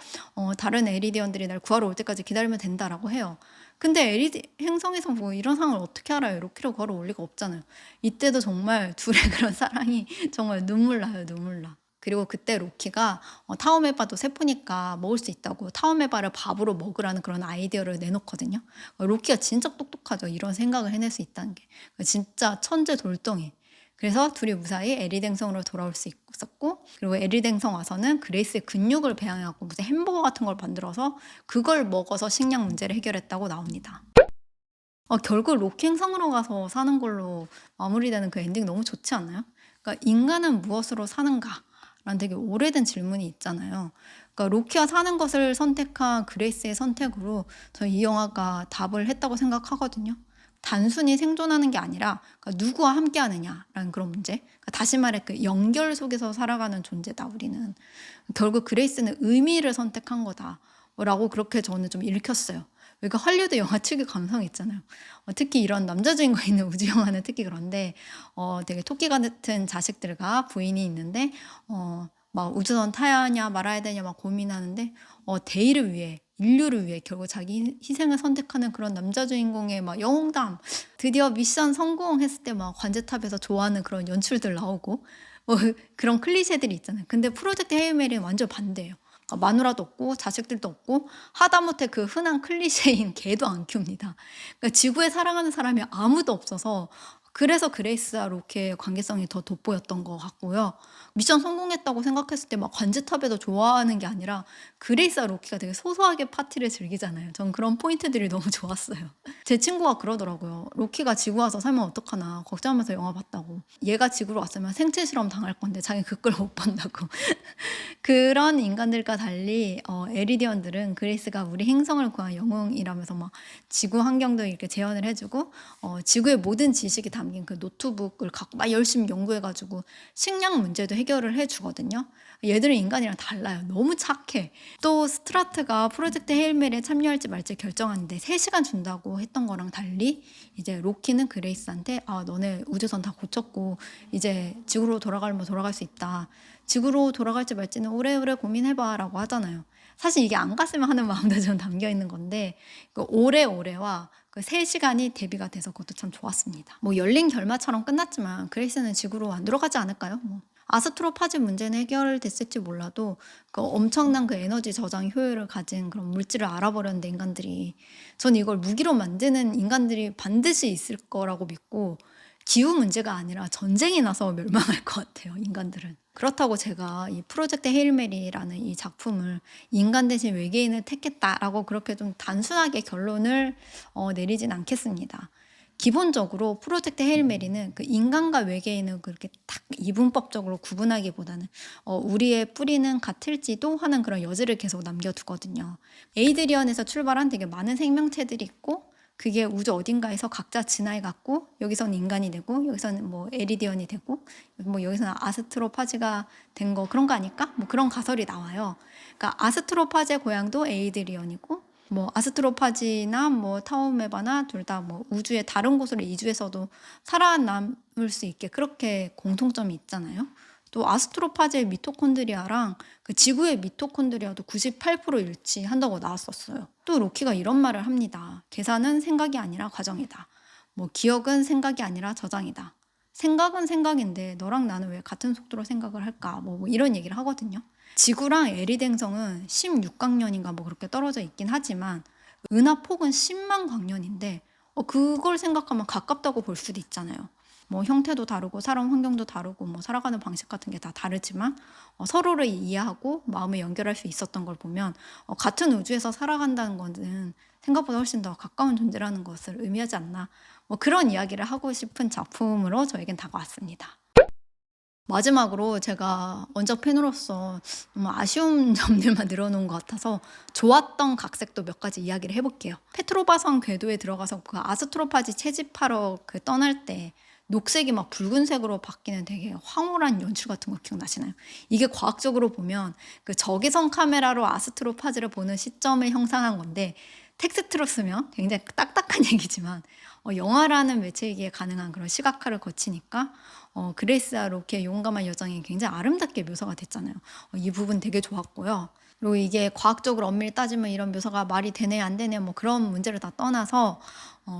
다른 에리디언들이 날 구하러 올 때까지 기다리면 된다라고 해요. 근데 에리디 행성에서 뭐 이런 상황을 어떻게 알아요? 로키를 구하러 올 리가 없잖아요. 이때도 정말 둘의 그런 사랑이 정말 눈물 나요. 눈물 나. 그리고 그때 로키가 타우메바도 세포니까 먹을 수 있다고 타우메바를 밥으로 먹으라는 그런 아이디어를 내놓거든요. 로키가 진짜 똑똑하죠. 이런 생각을 해낼 수 있다는 게. 진짜 천재 돌덩이. 그래서 둘이 무사히 에리댕성으로 돌아올 수 있었고, 그리고 에리댕성 와서는 그레이스의 근육을 배양해갖고 무슨 햄버거 같은 걸 만들어서 그걸 먹어서 식량 문제를 해결했다고 나옵니다. 결국 로키 행성으로 가서 사는 걸로 마무리되는 그 엔딩 너무 좋지 않나요? 그러니까 인간은 무엇으로 사는가? 라는 되게 오래된 질문이 있잖아요. 그러니까 로키가 사는 것을 선택한 그레이스의 선택으로 저 이 영화가 답을 했다고 생각하거든요. 단순히 생존하는 게 아니라 그러니까 누구와 함께 하느냐라는 그런 문제. 그러니까 다시 말해 그 연결 속에서 살아가는 존재다 우리는. 결국 그레이스는 의미를 선택한 거다. 라고 그렇게 저는 좀 읽혔어요. 그러니까 헐리우드 영화 특유의 감성이 있잖아요. 특히 이런 남자 주인공 있는 우주 영화는 특히 그런데 되게 토끼 같은 자식들과 부인이 있는데 막 우주선 타야 하냐 말아야 되냐 막 고민하는데 대의를 위해 인류를 위해 결국 자기 희생을 선택하는 그런 남자 주인공의 막 영웅담 드디어 미션 성공했을 때 막 관제탑에서 좋아하는 그런 연출들 나오고 뭐 그런 클리셰들이 있잖아요. 근데 프로젝트 헤일 메리는 완전 반대예요. 그러니까 마누라도 없고 자식들도 없고 하다못해 그 흔한 클리셰인 개도 안 키웁니다. 그러니까 지구에 사랑하는 사람이 아무도 없어서 그래서 그레이스와 로키의 관계성이 더 돋보였던 것 같고요. 미션 성공했다고 생각했을 때 막 관제탑에서 좋아하는 게 아니라 그레이스와 로키가 되게 소소하게 파티를 즐기잖아요. 전 그런 포인트들이 너무 좋았어요. 제 친구가 그러더라고요. 로키가 지구 와서 살면 어떡하나 걱정하면서 영화 봤다고. 얘가 지구로 왔으면 생체 실험 당할 건데 자기 그걸 못 본다고. 그런 인간들과 달리 에리디언들은 그레이스가 우리 행성을 구한 영웅이라면서 막 지구 환경도 이렇게 재현을 해주고 지구의 모든 지식이 담긴 그 노트북을 갖고 막 열심히 연구해가지고 식량 문제도 해결을 해주거든요. 얘들은 인간이랑 달라요. 너무 착해. 또 스트라트가 프로젝트 헤일메리에 참여할지 말지 결정하는데 3시간 준다고 했던 거랑 달리 이제 로키는 그레이스한테 너네 우주선 다 고쳤고 이제 지구로 돌아가려면 돌아갈 수 있다. 지구로 돌아갈지 말지는 오래오래 고민해봐 라고 하잖아요. 사실 이게 안 갔으면 하는 마음도 좀 담겨 있는 건데 그 오래오래와 그 3시간이 대비가 돼서 그것도 참 좋았습니다. 뭐 열린 결말처럼 끝났지만 그레이스는 지구로 안 돌아가지 않을까요? 뭐. 아스트로파즈 문제는 해결됐을지 몰라도 그 엄청난 그 에너지 저장 효율을 가진 그런 물질을 알아버렸는데 인간들이 전 이걸 무기로 만드는 인간들이 반드시 있을 거라고 믿고 기후 문제가 아니라 전쟁이 나서 멸망할 것 같아요, 인간들은. 그렇다고 제가 이 프로젝트 헤일 메리라는 이 작품을 인간 대신 외계인을 택했다라고 그렇게 좀 단순하게 결론을 내리진 않겠습니다. 기본적으로 프로젝트 헤일 메리는 그 인간과 외계인을 그렇게 딱 이분법적으로 구분하기보다는 우리의 뿌리는 같을지도 하는 그런 여지를 계속 남겨두거든요. 에이드리언에서 출발한 되게 많은 생명체들이 있고 그게 우주 어딘가에서 각자 진화해갖고 여기서는 인간이 되고 여기서는 뭐 에리디언이 되고 뭐 여기서는 아스트로파즈가 된 거 그런 거 아닐까? 뭐 그런 가설이 나와요. 그러니까 아스트로파즈의 고향도 에이드리언이고 뭐 아스트로파즈나 뭐 타우메바나 둘 다 뭐 우주의 다른 곳으로 이주해서도 살아남을 수 있게 그렇게 공통점이 있잖아요. 또 아스트로파즈의 미토콘드리아랑 그 지구의 미토콘드리아도 98% 일치한다고 나왔었어요. 또 로키가 이런 말을 합니다. 계산은 생각이 아니라 과정이다. 뭐 기억은 생각이 아니라 저장이다. 생각은 생각인데 너랑 나는 왜 같은 속도로 생각을 할까? 뭐 이런 얘기를 하거든요. 지구랑 에리댕성은 16광년인가 뭐 그렇게 떨어져 있긴 하지만 은하폭은 10만 광년인데 그걸 생각하면 가깝다고 볼 수도 있잖아요. 뭐 형태도 다르고 사람 환경도 다르고 뭐 살아가는 방식 같은 게 다 다르지만 서로를 이해하고 마음을 연결할 수 있었던 걸 보면 같은 우주에서 살아간다는 것은 생각보다 훨씬 더 가까운 존재라는 것을 의미하지 않나 뭐 그런 이야기를 하고 싶은 작품으로 저에겐 다가왔습니다. 마지막으로 제가 원작 팬으로서 너무 아쉬운 점들만 늘어놓은 것 같아서 좋았던 각색도 몇 가지 이야기를 해볼게요. 페트로바성 궤도에 들어가서 그 아스트로파즈 채집하러 그 떠날 때 녹색이 막 붉은색으로 바뀌는 되게 황홀한 연출 같은 거 기억나시나요? 이게 과학적으로 보면 그 적외선 카메라로 아스트로파즈를 보는 시점을 형상한 건데 텍스트로 쓰면 굉장히 딱딱한 얘기지만 영화라는 매체이기에 가능한 그런 시각화를 거치니까 그레이스와 로키의 용감한 여정이 굉장히 아름답게 묘사가 됐잖아요. 이 부분 되게 좋았고요. 그리고 이게 과학적으로 엄밀히 따지면 이런 묘사가 말이 되네 안 되네 뭐 그런 문제를 다 떠나서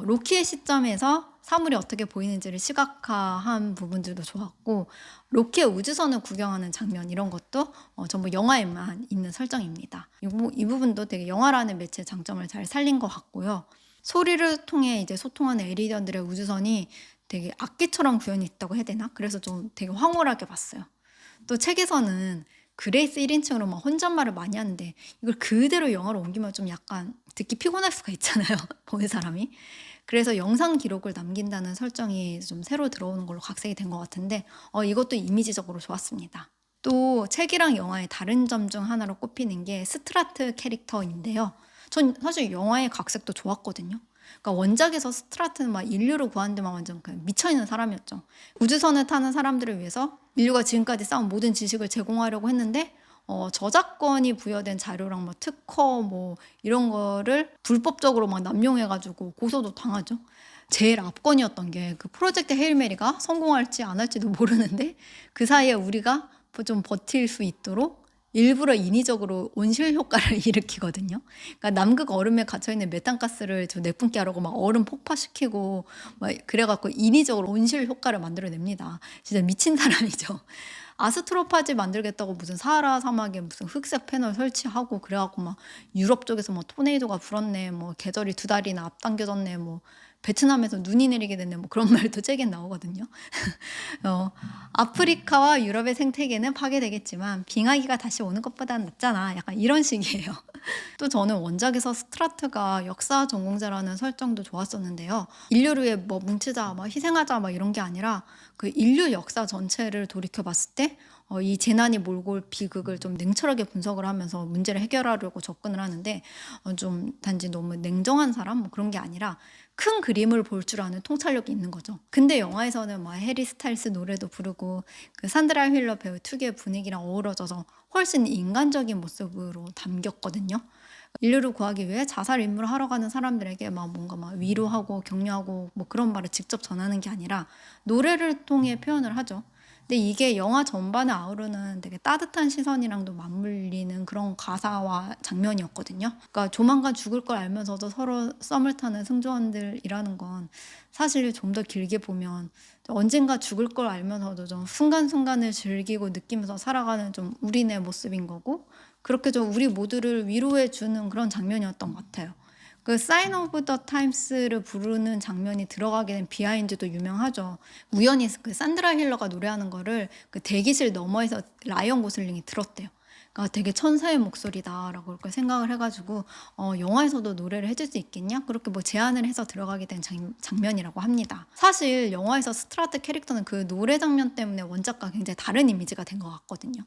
로키의 시점에서 사물이 어떻게 보이는지를 시각화한 부분들도 좋았고 로키의 우주선을 구경하는 장면 이런 것도 전부 영화에만 있는 설정입니다. 이 부분도 되게 영화라는 매체의 장점을 잘 살린 것 같고요. 소리를 통해 이제 소통하는 에리디언들의 우주선이 되게 악기처럼 구현이 있다고 해야 되나? 그래서 좀 되게 황홀하게 봤어요. 또 책에서는 그레이스 1인칭으로 막 혼잣말을 많이 하는데 이걸 그대로 영화로 옮기면 좀 약간 듣기 피곤할 수가 있잖아요. 보는 사람이. 그래서 영상 기록을 남긴다는 설정이 좀 새로 들어오는 걸로 각색이 된 것 같은데 이것도 이미지적으로 좋았습니다. 또 책이랑 영화의 다른 점 중 하나로 꼽히는 게 스트라트 캐릭터인데요. 전 사실 영화의 각색도 좋았거든요. 그러니까 원작에서 스트라트는 막 인류를 구하는 데만 완전 그냥 미쳐있는 사람이었죠. 우주선을 타는 사람들을 위해서 인류가 지금까지 쌓은 모든 지식을 제공하려고 했는데 저작권이 부여된 자료랑 뭐 특허 뭐 이런 거를 불법적으로 막 남용해가지고 고소도 당하죠. 제일 압권이었던 게 그 프로젝트 헤일 메리가 성공할지 안 할지도 모르는데 그 사이에 우리가 좀 버틸 수 있도록 일부러 인위적으로 온실 효과를 일으키거든요. 그러니까 남극 얼음에 갇혀있는 메탄가스를 좀 내뿜게 하려고 막 얼음 폭파시키고 막 그래갖고 인위적으로 온실 효과를 만들어냅니다. 진짜 미친 사람이죠. 아스트로파지 만들겠다고 무슨 사하라 사막에 무슨 흑색 패널 설치하고 그래갖고 막 유럽 쪽에서 뭐 토네이도가 불었네, 뭐 계절이 2달이나 앞당겨졌네, 뭐 베트남에서 눈이 내리게 됐네, 뭐 그런 말도 책에 나오거든요. 아프리카와 유럽의 생태계는 파괴되겠지만 빙하기가 다시 오는 것보다는 낫잖아. 약간 이런 식이에요. 또 저는 원작에서 스트라트가 역사 전공자라는 설정도 좋았었는데요. 인류를 위해 뭐 뭉치자, 막 희생하자, 막 이런 게 아니라 그 인류 역사 전체를 돌이켜 봤을 때 이 재난이 몰고 올 비극을 좀 냉철하게 분석을 하면서 문제를 해결하려고 접근을 하는데 좀 단지 너무 냉정한 사람 뭐 그런 게 아니라 큰 그림을 볼 줄 아는 통찰력이 있는 거죠. 근데 영화에서는 막 해리 스타일스 노래도 부르고 그 산드라 휠러 배우 특유의 분위기랑 어우러져서 훨씬 인간적인 모습으로 담겼거든요. 인류를 구하기 위해 자살 임무를 하러 가는 사람들에게 막 뭔가 막 위로하고 격려하고 뭐 그런 말을 직접 전하는 게 아니라 노래를 통해 표현을 하죠. 근데 이게 영화 전반을 아우르는 되게 따뜻한 시선이랑도 맞물리는 그런 가사와 장면이었거든요. 그러니까 조만간 죽을 걸 알면서도 서로 썸을 타는 승조원들이라는 건 사실 좀 더 길게 보면 언젠가 죽을 걸 알면서도 좀 순간순간을 즐기고 느끼면서 살아가는 좀 우리네 모습인 거고 그렇게 좀 우리 모두를 위로해 주는 그런 장면이었던 것 같아요. 그 Sign of the Times를 부르는 장면이 들어가게 된 비하인드도 유명하죠. 우연히 그 산드라 힐러가 노래하는 거를 그 대기실 너머에서 라이언 고슬링이 들었대요. 그러니까 되게 천사의 목소리다라고 그렇게 생각을 해가지고 영화에서도 노래를 해줄 수 있겠냐? 그렇게 뭐 제안을 해서 들어가게 된 장면이라고 합니다. 사실 영화에서 스트라트 캐릭터는 그 노래 장면 때문에 원작과 굉장히 다른 이미지가 된 것 같거든요.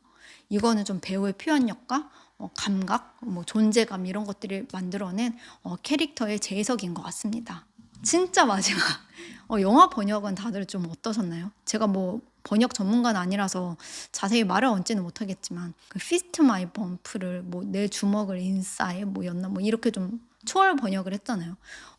이거는 좀 배우의 표현력과 감각, 뭐 존재감 이런 것들을 만들어낸 캐릭터의 재해석인 것 같습니다. 진짜 마지막 영화 번역은 다들 좀 어떠셨나요? 제가 뭐 번역 전문가는 아니라서 자세히 말을 얹지는 못하겠지만 그 Fist My Bump를 뭐 내 주먹을 인싸에 뭐였나 뭐 이렇게 좀 초월 번역을 했잖아요.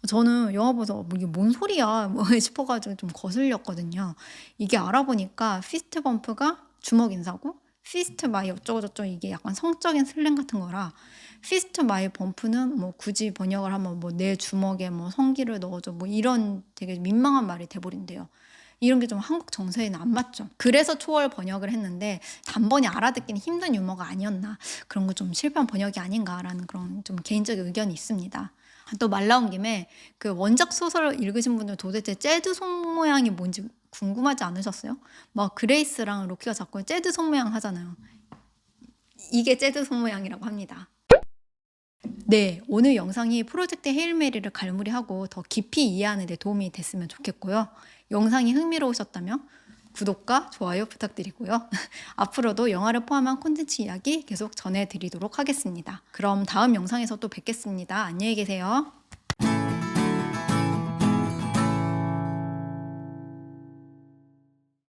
저는 영화 보면서 뭐 이게 뭔 소리야 뭐 싶어가지고 좀 거슬렸거든요. 이게 알아보니까 Fist Bump가 주먹 인사고 피스트 마이 어쩌고저쩌고 이게 약간 성적인 슬랭 같은 거라 피스트 마이 범프는 뭐 굳이 번역을 하면 뭐 내 주먹에 뭐 성기를 넣어줘 뭐 이런 되게 민망한 말이 돼버린대요. 이런 게 좀 한국 정서에는 안 맞죠. 그래서 초월 번역을 했는데 단번에 알아듣기는 힘든 유머가 아니었나 그런 거 좀 실패한 번역이 아닌가라는 그런 좀 개인적인 의견이 있습니다. 또 말 나온 김에 그 원작 소설을 읽으신 분들 도대체 재즈 손 모양이 뭔지 궁금하지 않으셨어요? 막 그레이스랑 로키가 자꾸 재즈 손 모양 하잖아요. 이게 재즈 손 모양이라고 합니다. 네, 오늘 영상이 프로젝트 헤일 메리를 갈무리하고 더 깊이 이해하는 데 도움이 됐으면 좋겠고요. 영상이 흥미로우셨다면 구독과 좋아요 부탁드리고요. 앞으로도 영화를 포함한 콘텐츠 이야기 계속 전해드리도록 하겠습니다. 그럼 다음 영상에서 또 뵙겠습니다. 안녕히 계세요.